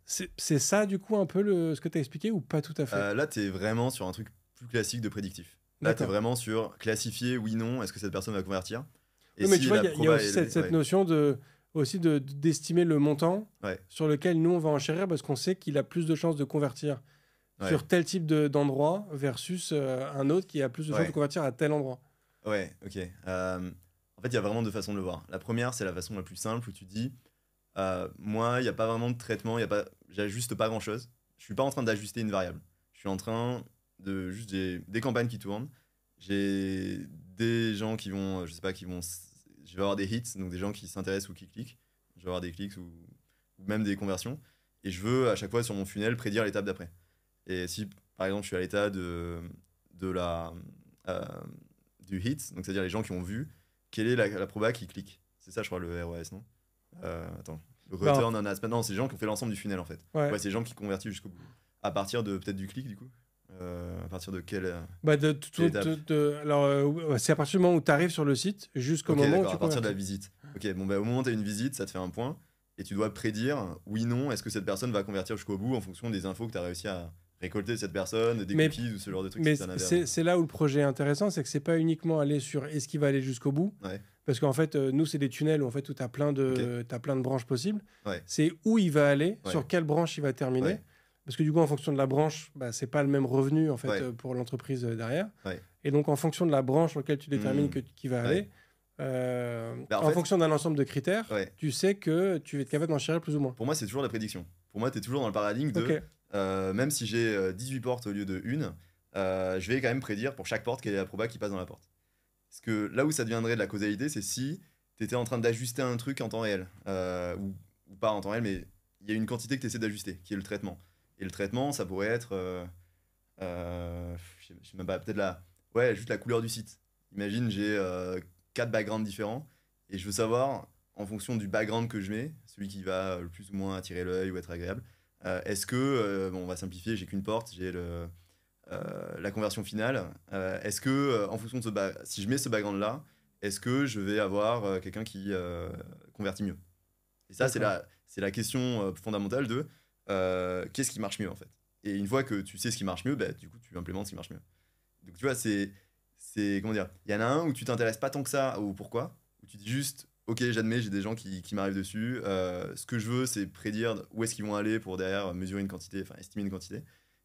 C'est ça, du coup, un peu ce que tu as expliqué ou pas tout à fait? Là, tu es vraiment sur un truc plus classique de prédictif. Là, tu es D'accord. vraiment sur classifier oui, non, est-ce que cette personne va convertir. Et Oui, mais si tu vois, la il y a aussi proba est- cette ouais. notion d'estimer le montant Ouais. sur lequel nous, on va enchérir parce qu'on sait qu'il a plus de chances de convertir Ouais. sur tel type d'endroit versus un autre qui a plus de chances Ouais. de convertir à tel endroit. Ouais, ok. En fait, il y a vraiment deux façons de le voir. La première, c'est la façon la plus simple où tu dis moi, il n'y a pas vraiment de traitement, j'ajuste pas grand-chose. Je suis pas en train d'ajuster une variable. Je suis en train de juste des campagnes qui tournent. J'ai des gens qui vont, je sais pas, je vais avoir des hits, donc des gens qui s'intéressent ou qui cliquent. Je vais avoir des clics ou même des conversions. Et je veux à chaque fois sur mon funnel prédire l'étape d'après. Et si par exemple je suis à l'état du hit, donc c'est-à-dire les gens qui ont vu, quelle est la proba qui clique? C'est ça, je crois, le ROS, non? Attends. Le return on ad spend. Non, c'est les gens qui ont fait l'ensemble du funnel en fait. Ouais. Ouais, c'est les gens qui convertissent jusqu'au bout. À partir de peut-être du clic, du coup. À partir de quel. Bah Quelle étape alors, c'est à partir du moment où tu arrives sur le site jusqu'au Ok, moment où d'accord, tu à partir de la convertis. visite. Ok, bon, bah, au moment où tu as une visite, ça te fait un point. Et tu dois prédire, oui, non, est-ce que cette personne va convertir jusqu'au bout en fonction des infos que tu as réussi à récolter de cette personne, des Mais- cookies ou ce genre de trucs. Mais si t'en avais avant. c'est là où le projet est intéressant, c'est que c'est pas uniquement aller sur est-ce qu'il va aller jusqu'au bout. Ouais. Parce qu'en fait, nous, c'est des tunnels où tu as plein de branches possibles. Ouais. C'est où il va aller, Ouais. sur quelle branche il va terminer. Ouais. Parce que du coup, en fonction de la branche, bah, c'est pas le même revenu en fait, Ouais. pour l'entreprise derrière. Ouais. Et donc, en fonction de la branche sur laquelle tu détermines qui va Ouais. aller, Bah, en en fait- fonction d'un ensemble de critères, Ouais. tu sais que tu vas être capable d'enchérir plus ou moins. Pour moi, c'est toujours la prédiction. Pour moi, tu es toujours dans le paradigme de. Ok. Même si j'ai 18 portes au lieu de une, je vais quand même prédire pour chaque porte quelle est la proba qui passe dans la porte. Parce que là où ça deviendrait de la causalité, c'est si tu étais en train d'ajuster un truc en temps réel. Ou pas en temps réel, mais il y a une quantité que tu essaies d'ajuster, qui est le traitement. Et le traitement, ça pourrait être. Je sais même pas, peut-être juste la couleur du site. Imagine, j'ai 4 backgrounds différents et je veux savoir, en fonction du background que je mets, celui qui va le plus ou moins attirer l'œil ou être agréable, est-ce que, on va simplifier, j'ai qu'une porte, j'ai la conversion finale. Est-ce que, en fonction de si je mets ce background-là, est-ce que je vais avoir quelqu'un qui convertit mieux? Et ça, c'est la question fondamentale de qu'est-ce qui marche mieux, en fait. Et une fois que tu sais ce qui marche mieux, bah, du coup, tu implémentes ce qui marche mieux. Donc, tu vois, comment dire, il y en a un où tu t'intéresses pas tant que ça au pourquoi, où tu dis juste, ok, j'admets, j'ai des gens qui m'arrivent dessus. Ce que je veux, c'est prédire où est-ce qu'ils vont aller pour derrière mesurer une quantité, enfin estimer une quantité.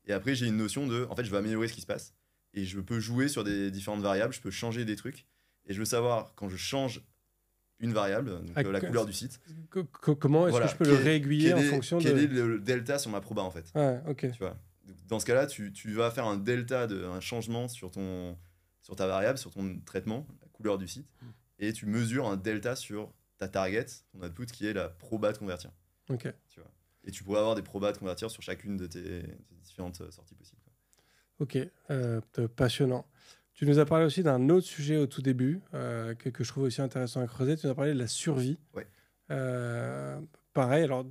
Et après, j'ai une notion de, en fait, je veux améliorer ce qui se passe. Et je peux jouer sur des différentes variables, je peux changer des trucs. Et je veux savoir, quand je change une variable, donc la couleur du site, Comment est-ce voilà, que je peux le réaiguiller en fonction quel de... est le delta sur ma proba, en fait. Ouais, ok. Tu vois. Donc, dans ce cas-là, tu vas faire un delta, un changement sur ta variable, sur ton traitement, la couleur du site, et tu mesures un delta sur ta target, ton output, qui est la proba de convertir. Ok. Tu vois. Et tu pourrais avoir des probas de convertir sur chacune de tes différentes sorties possibles. Ok, passionnant. Tu nous as parlé aussi d'un autre sujet au tout début, que je trouve aussi intéressant à creuser. Tu nous as parlé de la survie. Ouais. Pareil, alors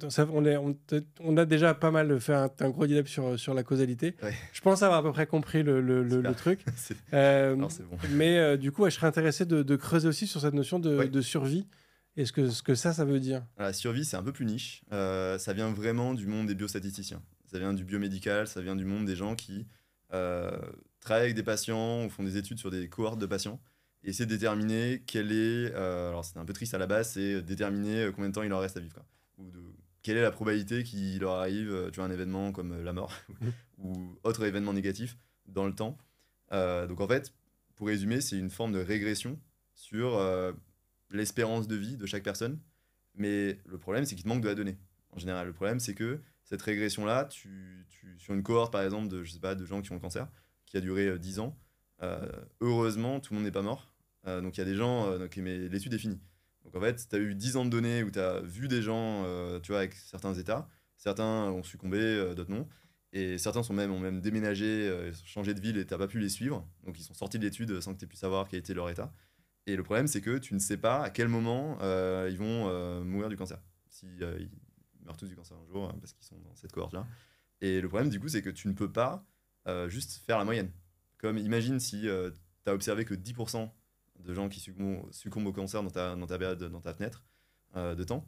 on a déjà pas mal fait un gros dialogue sur la causalité. Ouais. Je pense avoir à peu près compris le truc. Alors, c'est bon. Mais du coup, je serais intéressé de creuser aussi sur cette notion de survie et ce que ça veut dire. La survie, c'est un peu plus niche. Ça vient vraiment du monde des biostatisticiens. Ça vient du biomédical, ça vient du monde des gens qui travaillent avec des patients ou font des études sur des cohortes de patients et essaient de déterminer quelle est... alors, c'est un peu triste à la base, c'est déterminer combien de temps il leur reste à vivre, quoi. Ou quelle est la probabilité qu'il leur arrive un événement comme la mort ou autre événement négatif dans le temps. Donc en fait, pour résumer, c'est une forme de régression sur l'espérance de vie de chaque personne. Mais le problème, c'est qu'il te manque de la donnée. En général, le problème, c'est que cette régression-là, sur une cohorte, par exemple, de gens qui ont le cancer, qui a duré 10 ans, heureusement, tout le monde n'est pas mort. Donc il y a des gens, mais l'étude est finie. Donc en fait, tu as eu 10 ans de données où tu as vu des gens avec certains états. Certains ont succombé, d'autres non. Et certains ont même déménagé, changé de ville et tu n'as pas pu les suivre. Donc ils sont sortis de l'étude sans que tu aies pu savoir quel était leur état. Et le problème, c'est que tu ne sais pas à quel moment ils vont mourir du cancer. Si ils meurent tous du cancer un jour, parce qu'ils sont dans cette cohorte-là. Et le problème, du coup, c'est que tu ne peux pas juste faire la moyenne. Comme imagine si tu as observé que 10% de gens qui succombent au cancer dans ta période, dans ta fenêtre de temps.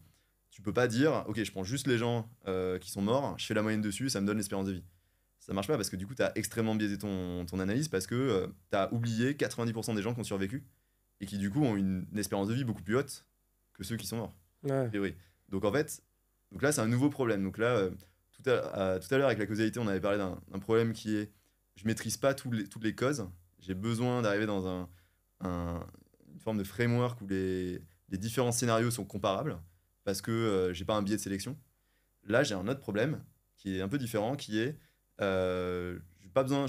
Tu peux pas dire, ok, je prends juste les gens qui sont morts, je fais la moyenne dessus, ça me donne l'espérance de vie. Ça marche pas parce que du coup, tu as extrêmement biaisé ton analyse parce que tu as oublié 90% des gens qui ont survécu et qui du coup ont une espérance de vie beaucoup plus haute que ceux qui sont morts. Ouais. Et oui. Donc en fait, là, c'est un nouveau problème. Donc là, tout à l'heure, avec la causalité, on avait parlé d'un problème qui est, je maîtrise pas toutes les causes, j'ai besoin d'arriver dans une forme de framework où les différents scénarios sont comparables parce que j'ai pas un biais de sélection. Là, j'ai un autre problème qui est un peu différent, qui est je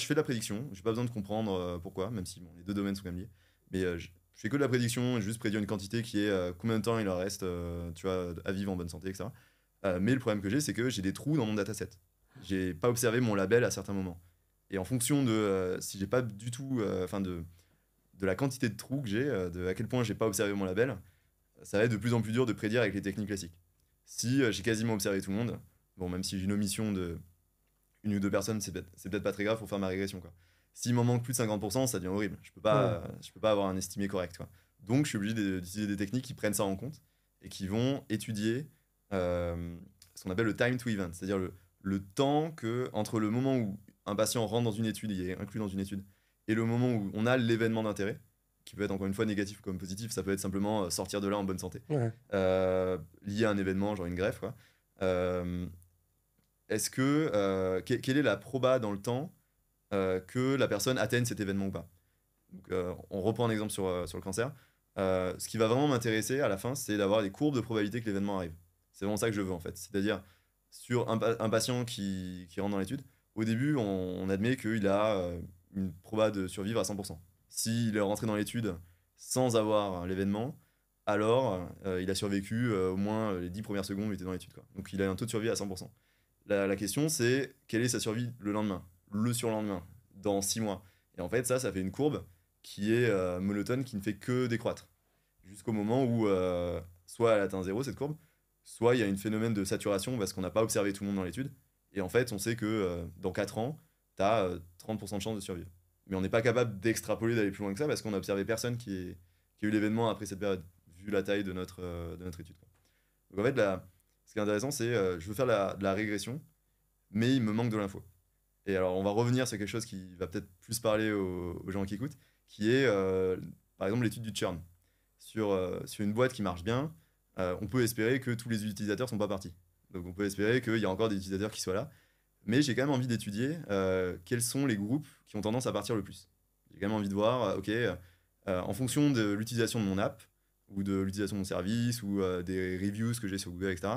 fais de la prédiction, j'ai pas besoin de comprendre pourquoi, même si les deux domaines sont quand même liés, mais je fais que de la prédiction, je juste prédire une quantité qui est combien de temps il leur reste à vivre en bonne santé, etc. Mais le problème que j'ai, c'est que j'ai des trous dans mon dataset. J'ai pas observé mon label à certains moments. Et en fonction de si j'ai pas du tout, de la quantité de trous que j'ai, de à quel point j'ai pas observé mon label, ça va être de plus en plus dur de prédire avec les techniques classiques. Si j'ai quasiment observé tout le monde, bon, même si j'ai une omission de une ou deux personnes, c'est peut-être pas très grave pour faire ma régression, quoi. S'il m'en manque plus de 50%, ça devient horrible. Je peux pas avoir un estimé correct, quoi. Donc je suis obligé d'utiliser des techniques qui prennent ça en compte et qui vont étudier ce qu'on appelle le time to event, c'est-à-dire le temps entre le moment où un patient rentre dans une étude, il est inclus dans une étude, et le moment où on a l'événement d'intérêt, qui peut être encore une fois négatif comme positif, ça peut être simplement sortir de là en bonne santé, lié à un événement, genre une greffe, quoi. Quelle est la proba dans le temps que la personne atteigne cet événement ou pas. Donc, on reprend un exemple sur le cancer. Ce qui va vraiment m'intéresser à la fin, c'est d'avoir des courbes de probabilité que l'événement arrive. C'est vraiment ça que je veux en fait. C'est-à-dire, sur un patient qui rentre dans l'étude, au début, on admet qu'il a une proba de survivre à 100%. S'il est rentré dans l'étude sans avoir l'événement, alors il a survécu au moins les 10 premières secondes où il était dans l'étude, quoi. Donc il a un taux de survie à 100%. La question, c'est quelle est sa survie le lendemain, le surlendemain, dans 6 mois. Et en fait, ça fait une courbe qui est monotone, qui ne fait que décroître. Jusqu'au moment où soit elle atteint 0, cette courbe, soit il y a un phénomène de saturation parce qu'on n'a pas observé tout le monde dans l'étude. Et en fait, on sait que dans 4 ans, tu as 30% de chance de survivre. Mais on n'est pas capable d'extrapoler, d'aller plus loin que ça parce qu'on n'a observé personne qui a eu l'événement après cette période, vu la taille de notre étude, quoi. Donc en fait, ce qui est intéressant, c'est je veux faire de la régression, mais il me manque de l'info. Et alors, on va revenir sur quelque chose qui va peut-être plus parler aux gens qui écoutent, qui est, par exemple, l'étude du churn. Sur une boîte qui marche bien, on peut espérer que tous les utilisateurs ne sont pas partis. Donc, on peut espérer qu'il y a encore des utilisateurs qui soient là. Mais j'ai quand même envie d'étudier quels sont les groupes qui ont tendance à partir le plus. J'ai quand même envie de voir, en fonction de l'utilisation de mon app, ou de l'utilisation de mon service, ou des reviews que j'ai sur Google, etc.,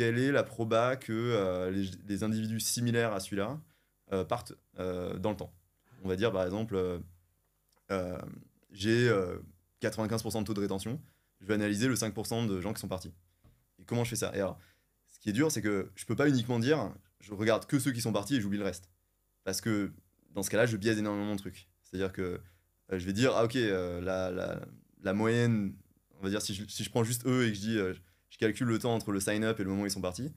quelle est la proba que les individus similaires à celui-là partent dans le temps. On va dire par exemple, j'ai 95% de taux de rétention, je vais analyser le 5% de gens qui sont partis. Et comment je fais ça? Et alors, ce qui est dur, c'est que je peux pas uniquement dire je regarde que ceux qui sont partis et j'oublie le reste. Parce que dans ce cas-là, je biaise énormément de trucs. C'est-à-dire que je vais dire, ah ok, la moyenne, on va dire, si je prends juste eux et que je dis, je calcule le temps entre le sign-up et le moment où ils sont partis,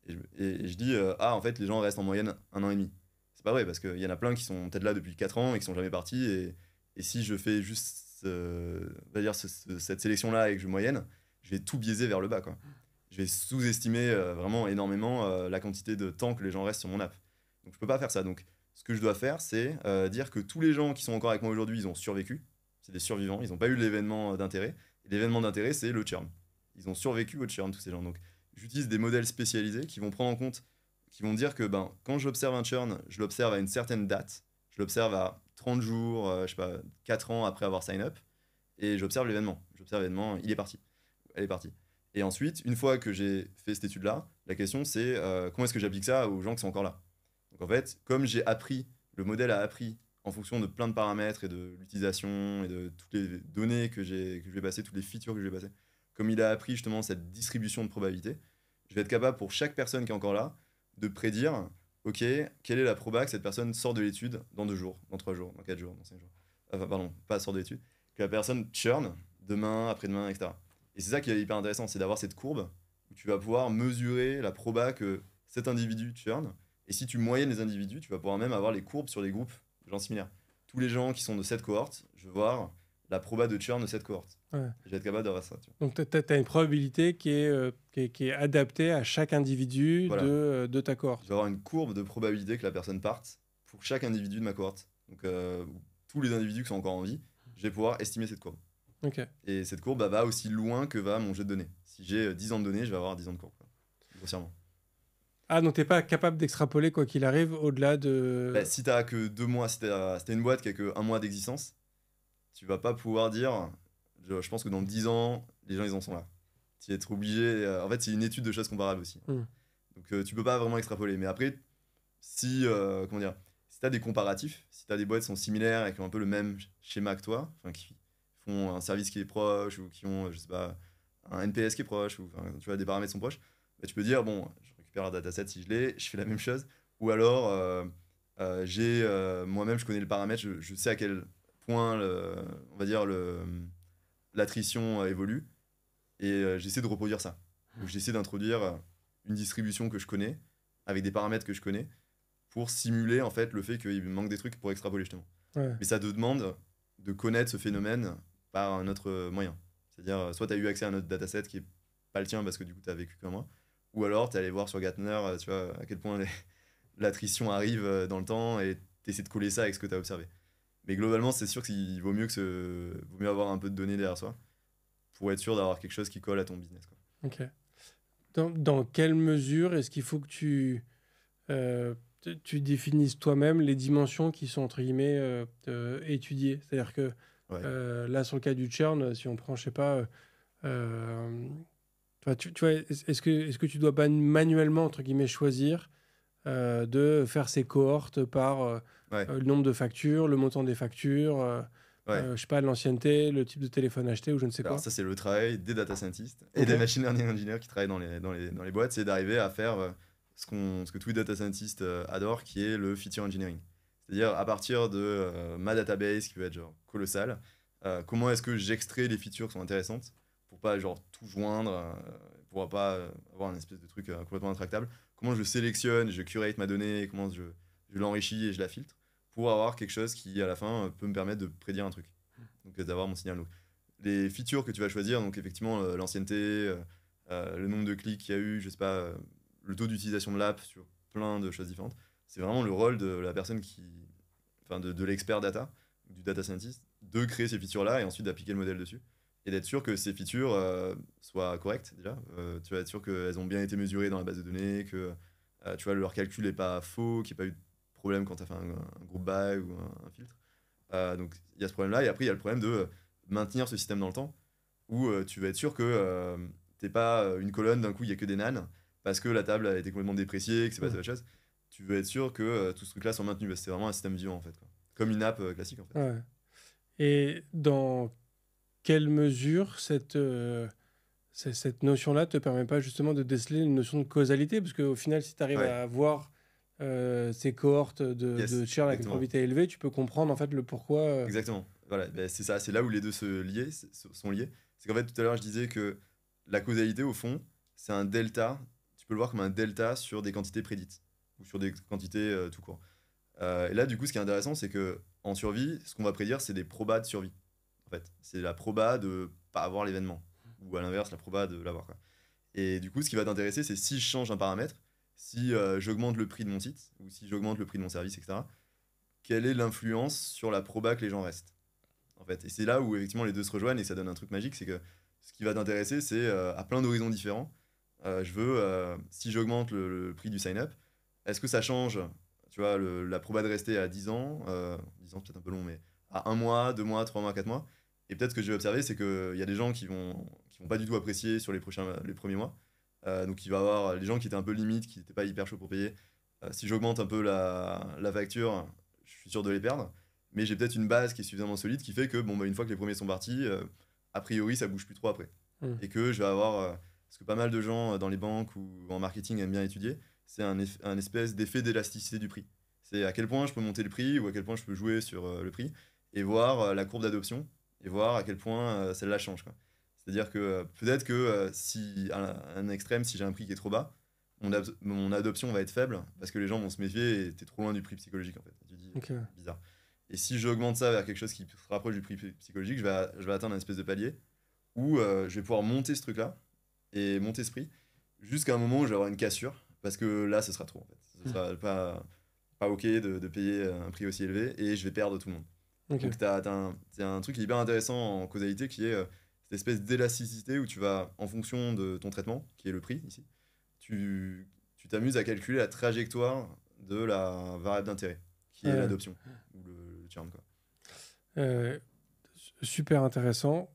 et je dis, en fait, les gens restent en moyenne 1 an et demi. C'est pas vrai, parce qu'il y en a plein qui sont peut-être là depuis 4 ans et qui sont jamais partis, et si je fais juste on va dire, cette sélection-là et que je moyenne, je vais tout biaiser vers le bas, quoi. Je vais sous-estimer vraiment énormément la quantité de temps que les gens restent sur mon app. Donc je peux pas faire ça. Donc ce que je dois faire, c'est dire que tous les gens qui sont encore avec moi aujourd'hui, ils ont survécu. C'est des survivants, ils n'ont pas eu l'événement d'intérêt. Et l'événement d'intérêt, c'est le churn. Ils ont survécu au churn, tous ces gens. Donc j'utilise des modèles spécialisés qui vont prendre en compte, qui vont dire que quand j'observe un churn, je l'observe à une certaine date. Je l'observe à 30 jours, je sais pas, 4 ans après avoir sign up. Et j'observe l'événement. J'observe l'événement, il est parti. Elle est partie. Et ensuite, une fois que j'ai fait cette étude-là, la question c'est comment est-ce que j'applique ça aux gens qui sont encore là. Donc en fait, comme j'ai appris, le modèle a appris en fonction de plein de paramètres et de l'utilisation et de toutes les données que je vais passer, toutes les features que je vais passer, comme il a appris justement cette distribution de probabilité, je vais être capable pour chaque personne qui est encore là de prédire, ok, quelle est la proba que cette personne sort de l'étude dans 2 jours, dans 3 jours, dans 4 jours, dans 5 jours. Enfin pardon, pas sort de l'étude, que la personne churn demain, après-demain, etc. Et c'est ça qui est hyper intéressant, c'est d'avoir cette courbe où tu vas pouvoir mesurer la proba que cet individu churn. Et si tu moyennes les individus, tu vas pouvoir même avoir les courbes sur des groupes de gens similaires. Tous les gens qui sont de cette cohorte, je vais voir la proba de churn de cette cohorte. Ouais. Je vais être capable d'avoir ça. Tu vois. Donc, tu as une probabilité qui est adaptée à chaque individu Voilà. de ta cohorte. Je vais avoir une courbe de probabilité que la personne parte pour chaque individu de ma cohorte. Donc, tous les individus qui sont encore en vie, je vais pouvoir estimer cette courbe. Okay. Et cette courbe va aussi loin que va mon jet de données. Si j'ai 10 ans de données, je vais avoir 10 ans de courbe. Grossièrement. Ah, donc t'es pas capable d'extrapoler quoi qu'il arrive au-delà de... Si t'as que 2 mois, si t'as une boîte qui a que 1 mois d'existence, tu vas pas pouvoir dire, je pense que dans 10 ans, les gens ils en sont là. Tu vas être obligé, en fait c'est une étude de choses comparables aussi. Donc tu peux pas vraiment extrapoler. Mais après, si t'as des comparatifs, si t'as des boîtes qui sont similaires et qui ont un peu le même schéma que toi, enfin qui font un service qui est proche ou qui ont, je sais pas, un NPS qui est proche, ou tu vois, des paramètres sont proches, bah, tu peux dire, bon, je récupère un dataset si je l'ai, je fais la même chose. Ou alors, moi-même, je connais le paramètre, je sais à quel point, on va dire, l'attrition évolue, et j'essaie de reproduire ça. Donc, j'essaie d'introduire une distribution que je connais, avec des paramètres que je connais, pour simuler, en fait, le fait qu'il me manque des trucs pour extrapoler, justement. Ouais. Mais ça te demande de connaître ce phénomène par un autre moyen. C'est-à-dire, soit tu as eu accès à un autre dataset qui n'est pas le tien parce que du coup, tu as vécu comme moi, ou alors tu es allé voir sur Gartner, tu vois, à quel point l'attrition arrive dans le temps et tu essaies de coller ça avec ce que tu as observé. Mais globalement, c'est sûr qu'il vaut mieux avoir un peu de données derrière soi pour être sûr d'avoir quelque chose qui colle à ton business, quoi. Ok. Dans quelle mesure est-ce qu'il faut que tu définisses toi-même les dimensions qui sont entre guillemets étudiées? C'est-à-dire que là, sur le cas du churn, si on prend, je sais pas, tu vois, est-ce que tu dois pas manuellement entre guillemets choisir de faire ces cohortes par le nombre de factures, le montant des factures, je sais pas, l'ancienneté, le type de téléphone acheté ou je ne sais quoi. Ça, c'est le travail des data scientists et des machine learning engineers qui travaillent dans les boîtes, c'est d'arriver à faire ce que tous les data scientists adorent, qui est le feature engineering. C'est-à-dire, à partir de ma database, qui peut être genre colossale, comment est-ce que j'extrais les features qui sont intéressantes pour pas genre tout joindre, pour pas avoir un espèce de truc complètement intractable. Comment je sélectionne, je curate ma donnée, comment je l'enrichis et je la filtre pour avoir quelque chose qui, à la fin, peut me permettre de prédire un truc. Donc, d'avoir mon signal. Donc, les features que tu vas choisir, donc effectivement, l'ancienneté, le nombre de clics qu'il y a eu, je sais pas, le taux d'utilisation de l'app sur plein de choses différentes. C'est vraiment le rôle de la personne de l'expert data, du data scientist, de créer ces features-là et ensuite d'appliquer le modèle dessus. Et d'être sûr que ces features soient correctes, déjà. Tu vas être sûr qu'elles ont bien été mesurées dans la base de données, que tu vois, leur calcul n'est pas faux, qu'il n'y a pas eu de problème quand tu as fait un group by ou un filtre. Donc, il y a ce problème-là. Et après, il y a le problème de maintenir ce système dans le temps, où tu vas être sûr que tu n'es pas une colonne, d'un coup, il n'y a que des nanes, parce que la table a été complètement dépréciée, que c'est passé à autre chose. Tu veux être sûr que tout ce truc-là soit maintenu, parce que c'est vraiment un système vivant en fait, quoi. Comme une app classique en fait. Ouais. Et dans quelle mesure cette notion-là te permet pas justement de déceler une notion de causalité? Parce qu'au final, si tu arrives Ouais. à voir ces cohortes Yes, de churn avec une exactement. probabilité élevée, tu peux comprendre en fait le pourquoi. Exactement. Voilà, ben, c'est ça, c'est là où les deux sont liés. C'est qu'en fait, tout à l'heure, je disais que la causalité, au fond, c'est un delta. Tu peux le voir comme un delta sur des quantités prédites ou sur des quantités tout court. Et là, du coup, ce qui est intéressant, c'est que en survie, ce qu'on va prédire, c'est des probas de survie. En fait, c'est la proba de pas avoir l'événement ou à l'inverse, la proba de l'avoir, quoi. Et du coup, ce qui va t'intéresser, c'est si je change un paramètre, si j'augmente le prix de mon site ou si j'augmente le prix de mon service, etc. Quelle est l'influence sur la proba que les gens restent, en fait. Et c'est là où effectivement les deux se rejoignent et ça donne un truc magique, c'est que ce qui va t'intéresser, c'est à plein d'horizons différents. Si j'augmente le prix du sign-up, est-ce que ça change, tu vois, la proba de rester à 10 ans, 10 ans peut-être un peu long, mais à 1 mois, 2 mois, 3 mois, 4 mois. Et peut-être ce que je vais observer, c'est qu'il y a des gens qui vont pas du tout apprécier sur les premiers mois. Donc il va y avoir les gens qui étaient un peu limites, qui n'étaient pas hyper chauds pour payer. Si j'augmente un peu la facture, je suis sûr de les perdre. Mais j'ai peut-être une base qui est suffisamment solide qui fait que bon, bah, une fois que les premiers sont partis, a priori ça bouge plus trop après. Et que je vais avoir, ce que pas mal de gens dans les banques ou en marketing aiment bien étudier, c'est un espèce d'effet d'élasticité du prix. C'est à quel point je peux monter le prix ou à quel point je peux jouer sur le prix et voir la courbe d'adoption et voir à quel point celle-là change, quoi. C'est-à-dire que peut-être que si un extrême, si j'ai un prix qui est trop bas, mon adoption va être faible parce que les gens vont se méfier et t'es trop loin du prix psychologique en fait. Tu dis, Ok. bizarre. Et si j'augmente ça vers quelque chose qui se rapproche du prix psychologique, je vais atteindre un espèce de palier où je vais pouvoir monter ce truc-là et monter ce prix jusqu'à un moment où je vais avoir une cassure parce que là, ce sera trop en fait. Ce sera pas ok de payer un prix aussi élevé et je vais perdre tout le monde. Ok. Donc c'est un truc qui est hyper intéressant en causalité qui est cette espèce d'élasticité où tu vas, en fonction de ton traitement, qui est le prix ici, tu t'amuses à calculer la trajectoire de la variable d'intérêt, qui est l'adoption, ou le churn, quoi. Super intéressant.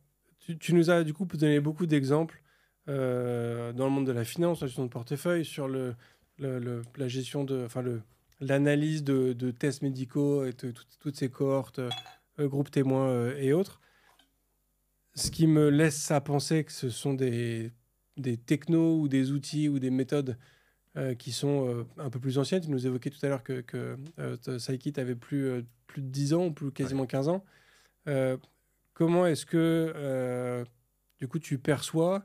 Tu nous as du coup donné beaucoup d'exemples dans le monde de la finance, la gestion de portefeuille, sur la gestion l'analyse de tests médicaux et toutes ces cohortes, groupes témoins et autres. Ce qui me laisse à penser que ce sont des technos ou des outils ou des méthodes qui sont un peu plus anciennes. Tu nous évoquais tout à l'heure que Scikit avait plus de 10 ans ou plus quasiment 15 ans. Comment est-ce que du coup tu perçois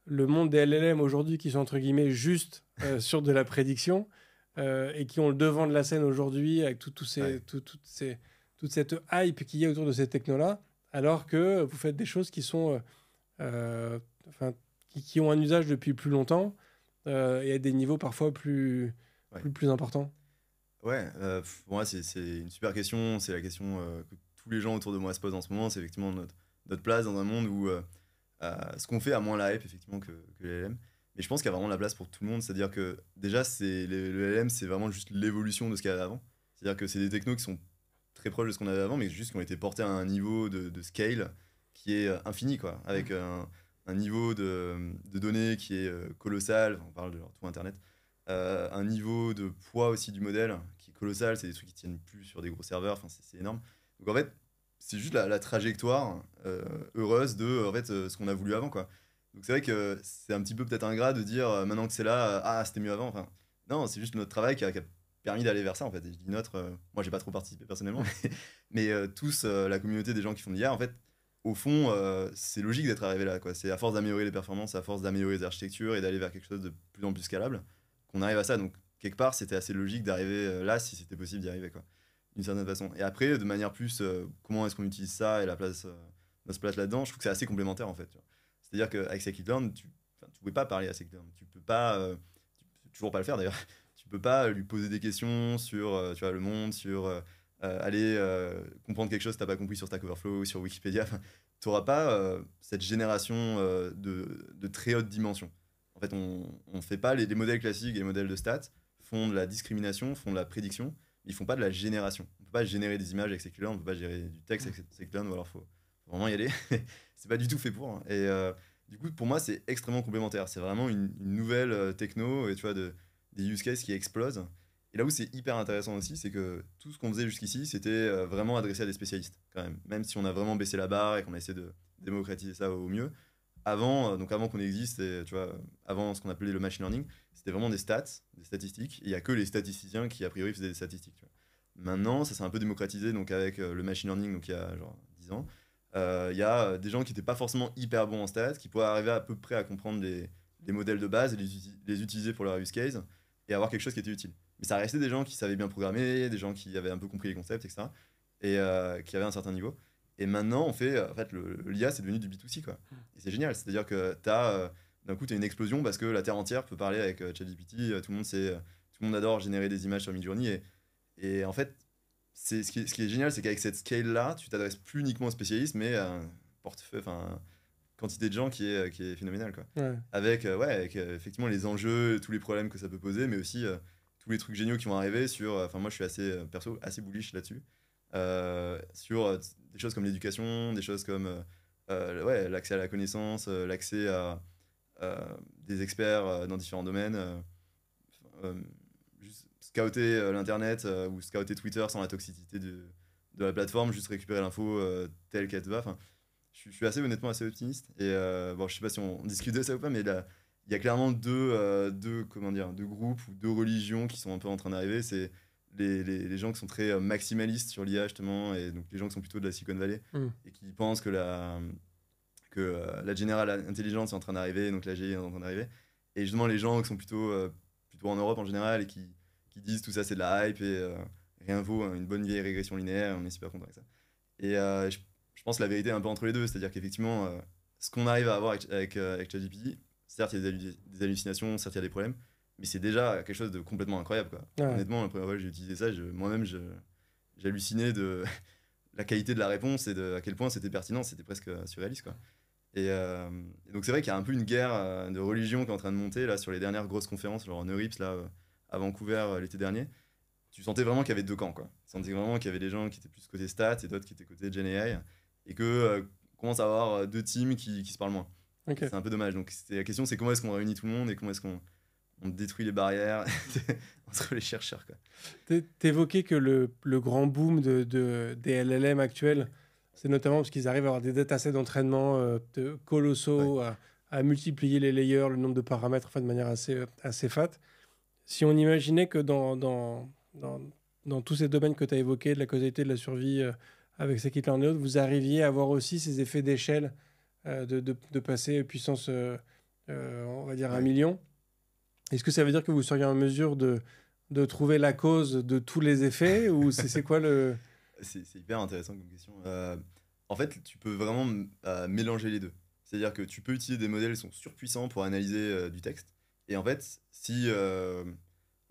le monde des LLM aujourd'hui qui sont entre guillemets juste sur de la prédiction et qui ont le devant de la scène aujourd'hui avec toute cette hype qu'il y a autour de ces technos-là, alors que vous faites des choses qui sont qui ont un usage depuis plus longtemps et à des niveaux parfois plus importants. Ouais, pour moi c'est une super question, c'est la question que tous les gens autour de moi se posent en ce moment, c'est effectivement notre place dans un monde où ce qu'on fait a moins la hype effectivement que les LLM. Mais je pense qu'il y a vraiment de la place pour tout le monde, c'est-à-dire que déjà le LLM c'est vraiment juste l'évolution de ce qu'il y avait avant. C'est-à-dire que c'est des technos qui sont très proches de ce qu'on avait avant, mais juste qui ont été portés à un niveau de scale qui est infini, quoi, avec un niveau de données qui est colossal, on parle de tout Internet, un niveau de poids aussi du modèle qui est colossal, c'est des trucs qui tiennent plus sur des gros serveurs, enfin c'est énorme. Donc en fait, c'est juste la trajectoire heureuse de en fait, ce qu'on a voulu avant, quoi. Donc c'est vrai que c'est un petit peu peut-être ingrat de dire maintenant que c'est là, ah c'était mieux avant. Enfin, non, c'est juste notre travail qui a permis d'aller vers ça en fait. Et je dis notre, moi j'ai pas trop participé personnellement, mais tous la communauté des gens qui font de l'IA, en fait, au fond, c'est logique d'être arrivé là, quoi. C'est à force d'améliorer les performances, à force d'améliorer les architectures et d'aller vers quelque chose de plus en plus scalable qu'on arrive à ça. Donc quelque part, c'était assez logique d'arriver là si c'était possible d'y arriver, quoi, d'une certaine façon. Et après, de manière plus, comment est-ce qu'on utilise ça et notre place là-dedans, je trouve que c'est assez complémentaire en fait. Tu vois. C'est-à-dire qu'avec Scikit-learn, tu pouvais pas parler à Scikit-learn. Tu peux pas, tu peux toujours pas le faire d'ailleurs. Tu peux pas lui poser des questions sur tu vois, le monde, sur aller comprendre quelque chose que tu n'as pas compris sur Stack Overflow, sur Wikipédia. Tu n'auras pas cette génération de très haute dimension. En fait, on ne fait pas les modèles classiques et les modèles de stats font de la discrimination, font de la prédiction, ils font pas de la génération. On peut pas générer des images avec Scikit-learn, on peut pas générer du texte avec Scikit-learn, ou alors faut vraiment y aller. C'est pas du tout fait pour. Hein. Du coup, pour moi, c'est extrêmement complémentaire. C'est vraiment une nouvelle techno, et tu vois, des use cases qui explosent. Et là où c'est hyper intéressant aussi, c'est que tout ce qu'on faisait jusqu'ici, c'était vraiment adressé à des spécialistes, quand même. Même si on a vraiment baissé la barre et qu'on a essayé de démocratiser ça au mieux. Avant qu'on existe, et, tu vois, avant ce qu'on appelait le machine learning, c'était vraiment des stats, des statistiques. Il n'y a que les statisticiens qui, a priori, faisaient des statistiques. Tu vois. Maintenant, ça s'est un peu démocratisé donc avec le machine learning, donc il y a genre 10 ans. Il y a des gens qui n'étaient pas forcément hyper bons en stats, qui pouvaient arriver à peu près à comprendre les modèles de base et les utiliser pour leur use case et avoir quelque chose qui était utile. Mais ça restait des gens qui savaient bien programmer, des gens qui avaient un peu compris les concepts, etc. Et qui avaient un certain niveau. Et maintenant, en fait, l'IA, c'est devenu du B2C, quoi. Et c'est génial. C'est-à-dire que d'un coup, tu as une explosion parce que la Terre entière peut parler avec ChatGPT. Tout le monde adore générer des images sur Midjourney. Et en fait, ce qui est génial, c'est qu'avec cette scale-là, tu t'adresses plus uniquement aux spécialistes, mais à un portefeuille, enfin, quantité de gens qui est phénoménale, quoi. Ouais. Avec effectivement les enjeux, tous les problèmes que ça peut poser, mais aussi tous les trucs géniaux qui vont arriver sur. Enfin, moi, je suis assez, perso, assez bullish là-dessus. Sur des choses comme l'éducation, des choses comme l'accès à la connaissance, l'accès à des experts dans différents domaines. Juste scouter l'internet ou scouter Twitter sans la toxicité de la plateforme, juste récupérer l'info telle qu'elle te va. Enfin, je suis assez honnêtement assez optimiste. Et bon, je sais pas si on discute de ça ou pas, mais là, il y a clairement deux groupes ou deux religions qui sont un peu en train d'arriver. C'est les gens qui sont très maximalistes sur l'IA, justement, et donc les gens qui sont plutôt de la Silicon Valley et qui pensent que la General Intelligence est en train d'arriver, donc la GI est en train d'arriver. Et justement, les gens qui sont plutôt en Europe en général et qui disent tout ça c'est de la hype et rien vaut une bonne vieille régression linéaire, on est super content avec ça. Et je pense que la vérité est un peu entre les deux, c'est-à-dire qu'effectivement, ce qu'on arrive à avoir avec ChatGPT, certes il y a des hallucinations, certes il y a des problèmes, mais c'est déjà quelque chose de complètement incroyable, quoi. Ouais. Honnêtement, la première fois que j'ai utilisé ça, moi-même j'hallucinais de la qualité de la réponse et de à quel point c'était pertinent, c'était presque surréaliste, quoi. Et donc c'est vrai qu'il y a un peu une guerre de religion qui est en train de monter là sur les dernières grosses conférences, genre en Eurips là à Vancouver l'été dernier. Tu sentais vraiment qu'il y avait deux camps, quoi. Tu sentais vraiment qu'il y avait des gens qui étaient plus côté stats et d'autres qui étaient côté Gen AI, et que commence à avoir deux teams qui se parlent moins. Ok. C'est un peu dommage. Donc la question c'est comment est-ce qu'on réunit tout le monde et comment est-ce qu'on détruit les barrières entre les chercheurs, quoi. T'évoquais que le grand boom des LLM actuels, c'est notamment parce qu'ils arrivent à avoir des datasets d'entraînement colossaux, à multiplier les layers, le nombre de paramètres, enfin, de manière assez fat. Si on imaginait que dans tous ces domaines que tu as évoqués, de la causalité, de la survie, avec scikit-learn et autres, vous arriviez à avoir aussi ces effets d'échelle, de passer puissance, on va dire, 1 million. Est-ce que ça veut dire que vous seriez en mesure de trouver la cause de tous les effets ou c'est quoi le... C'est hyper intéressant comme question. En fait, tu peux vraiment mélanger les deux. C'est-à-dire que tu peux utiliser des modèles qui sont surpuissants pour analyser du texte. Et en fait,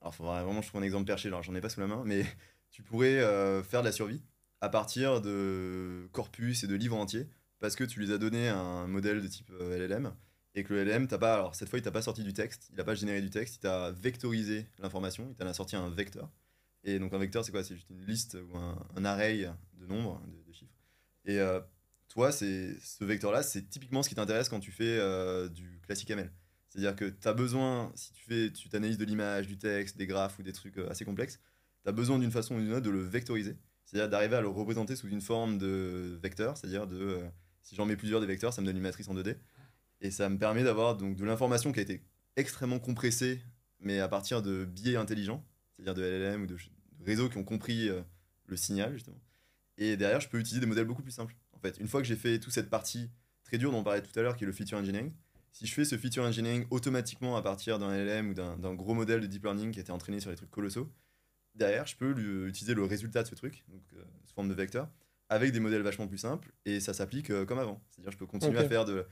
alors, il faudra vraiment que je trouve un exemple perché, alors j'en ai pas sous la main, mais tu pourrais faire de la survie à partir de corpus et de livres entiers parce que tu les as donné à un modèle de type LLM et que le LLM, alors cette fois, il t'a pas sorti du texte, il n'a pas généré du texte, il t'a vectorisé l'information, il t'en a sorti un vecteur. Et donc un vecteur, c'est quoi? C'est juste une liste ou un array de nombres, de chiffres. Et toi, ce vecteur-là, c'est typiquement ce qui t'intéresse quand tu fais du classique ML. C'est-à-dire que tu as besoin, si tu t'analyses de l'image, du texte, des graphes ou des trucs assez complexes, tu as besoin d'une façon ou d'une autre de le vectoriser. C'est-à-dire d'arriver à le représenter sous une forme de vecteur, c'est-à-dire si j'en mets plusieurs des vecteurs, ça me donne une matrice en 2D. Et ça me permet d'avoir donc de l'information qui a été extrêmement compressée, mais à partir de biais intelligents, c'est-à-dire de LLM ou de réseaux qui ont compris le signal, justement. Et derrière, je peux utiliser des modèles beaucoup plus simples. En fait, une fois que j'ai fait toute cette partie très dure dont on parlait tout à l'heure, qui est le feature engineering, si je fais ce feature engineering automatiquement à partir d'un LLM ou d'un gros modèle de deep learning qui a été entraîné sur des trucs colossaux, derrière, je peux utiliser le résultat de ce truc, donc sous forme de vecteur, avec des modèles vachement plus simples, et ça s'applique comme avant. C'est-à-dire, je peux continuer à faire de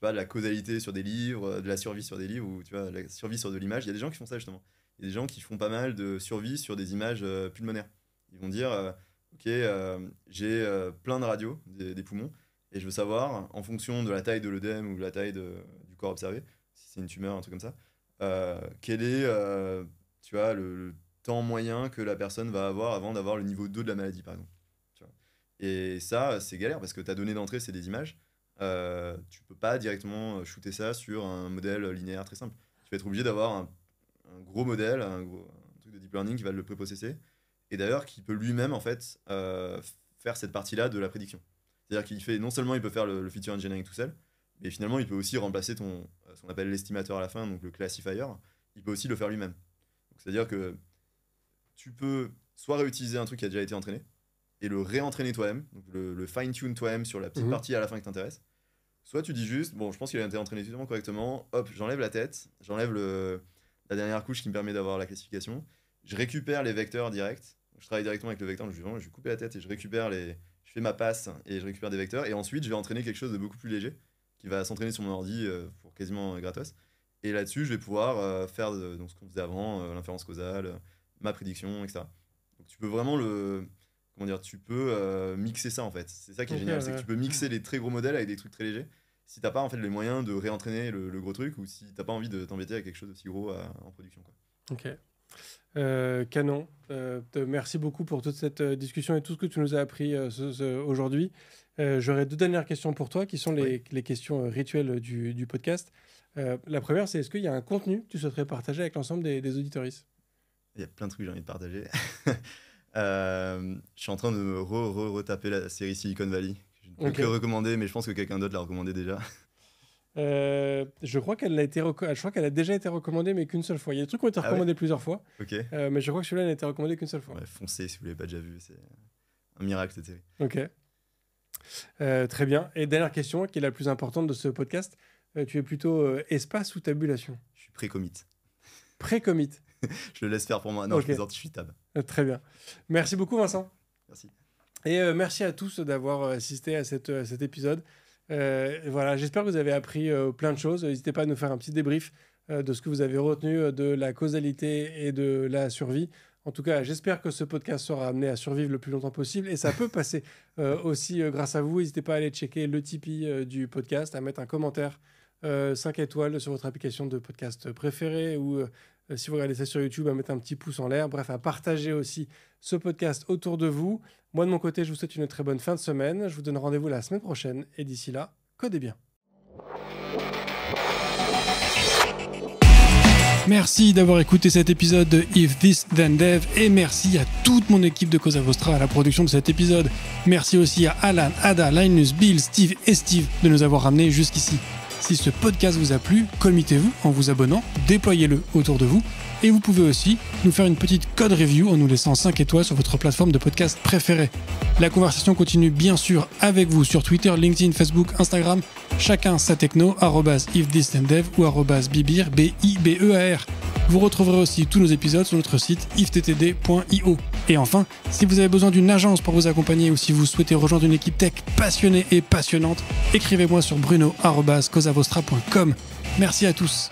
la causalité sur des livres, de la survie sur des livres, ou tu vois, de la survie sur de l'image. Il y a des gens qui font ça, justement. Il y a des gens qui font pas mal de survie sur des images pulmonaires. Ils vont dire, ok, j'ai plein de radios des poumons, et je veux savoir, en fonction de la taille de l'œdème ou de la taille du corps observé, si c'est une tumeur, un truc comme ça, quel est tu vois, le temps moyen que la personne va avoir avant d'avoir le niveau 2 de la maladie, par exemple. Tu vois. Et ça, c'est galère, parce que ta donnée d'entrée, c'est des images. tu peux pas directement shooter ça sur un modèle linéaire très simple. Tu vas être obligé d'avoir un gros modèle, un truc de deep learning qui va le préprocesser, et d'ailleurs qui peut lui-même en fait faire cette partie-là de la prédiction. C'est-à-dire qu'il fait, non seulement il peut faire le feature engineering tout seul, mais finalement il peut aussi remplacer ce qu'on appelle l'estimateur à la fin, donc le classifier, il peut aussi le faire lui-même. Donc, c'est-à-dire que tu peux soit réutiliser un truc qui a déjà été entraîné, et le réentraîner toi-même, donc le fine-tune toi-même sur la petite partie à la fin qui t'intéresse, soit tu dis juste, bon, je pense qu'il a été entraîné suffisamment correctement, hop, j'enlève la tête, j'enlève la dernière couche qui me permet d'avoir la classification, je récupère les vecteurs directs, je travaille directement avec le vecteur, je vais couper la tête et je récupère je fais ma passe et je récupère des vecteurs, et ensuite je vais entraîner quelque chose de beaucoup plus léger, qui va s'entraîner sur mon ordi pour quasiment gratos, et là-dessus je vais pouvoir faire donc, ce qu'on faisait avant, l'inférence causale, ma prédiction, etc. Donc tu peux vraiment tu peux mixer ça en fait. C'est ça qui est génial, c'est que tu peux mixer les très gros modèles avec des trucs très légers. Si t'as pas en fait les moyens de réentraîner le gros truc, ou si t'as pas envie de t'embêter avec quelque chose aussi gros en production, quoi. Ok. Canon. Merci beaucoup pour toute cette discussion et tout ce que tu nous as appris aujourd'hui. J'aurais 2 dernières questions pour toi, qui sont les questions rituelles du podcast. La première, c'est est-ce qu'il y a un contenu que tu souhaiterais partager avec l'ensemble des auditoristes ? Il y a plein de trucs que j'ai envie de partager. Je suis en train de retaper la série Silicon Valley. Je ne peux que le recommander, mais je pense que quelqu'un d'autre l'a recommandé déjà. Je crois qu'elle a déjà été recommandée, mais qu'une seule fois. Il y a des trucs qui ont été recommandés plusieurs fois, mais je crois que celui-là n'a été recommandé qu'une seule fois. Ouais, foncez si vous ne l'avez pas déjà vu, c'est un miracle cette série. Ok. Très bien. Et dernière question, qui est la plus importante de ce podcast, tu es plutôt espace ou tabulation ? Je suis pré-commit. Pré-commit. Je le laisse faire pour moi. Non, je plaisante, je suis tab. Très bien. Merci beaucoup, Vincent. Merci. Et merci à tous d'avoir assisté à cet épisode. Voilà, j'espère que vous avez appris plein de choses. N'hésitez pas à nous faire un petit débrief de ce que vous avez retenu de la causalité et de la survie. En tout cas, j'espère que ce podcast sera amené à survivre le plus longtemps possible, et ça peut passer aussi grâce à vous. N'hésitez pas à aller checker le Tipeee du podcast, à mettre un commentaire 5 étoiles sur votre application de podcast préférée, ou si vous regardez ça sur YouTube, à mettre un petit pouce en l'air. Bref, à partager aussi ce podcast autour de vous. Moi, de mon côté, je vous souhaite une très bonne fin de semaine. Je vous donne rendez-vous la semaine prochaine. Et d'ici là, codez bien. Merci d'avoir écouté cet épisode de If This Then Dev, et merci à toute mon équipe de Cosa Vostra à la production de cet épisode. Merci aussi à Alan, Ada, Linus, Bill, Steve et Steve de nous avoir ramenés jusqu'ici. Si ce podcast vous a plu, committez-vous en vous abonnant, déployez-le autour de vous, et vous pouvez aussi nous faire une petite code review en nous laissant 5 étoiles sur votre plateforme de podcast préférée. La conversation continue bien sûr avec vous sur Twitter, LinkedIn, Facebook, Instagram, chacun sa techno, @ifthisdendev ou @bibear, BIBEAR. Vous retrouverez aussi tous nos épisodes sur notre site ifttd.io. Et enfin, si vous avez besoin d'une agence pour vous accompagner, ou si vous souhaitez rejoindre une équipe tech passionnée et passionnante, écrivez-moi sur bruno@cosavostra.com. Merci à tous.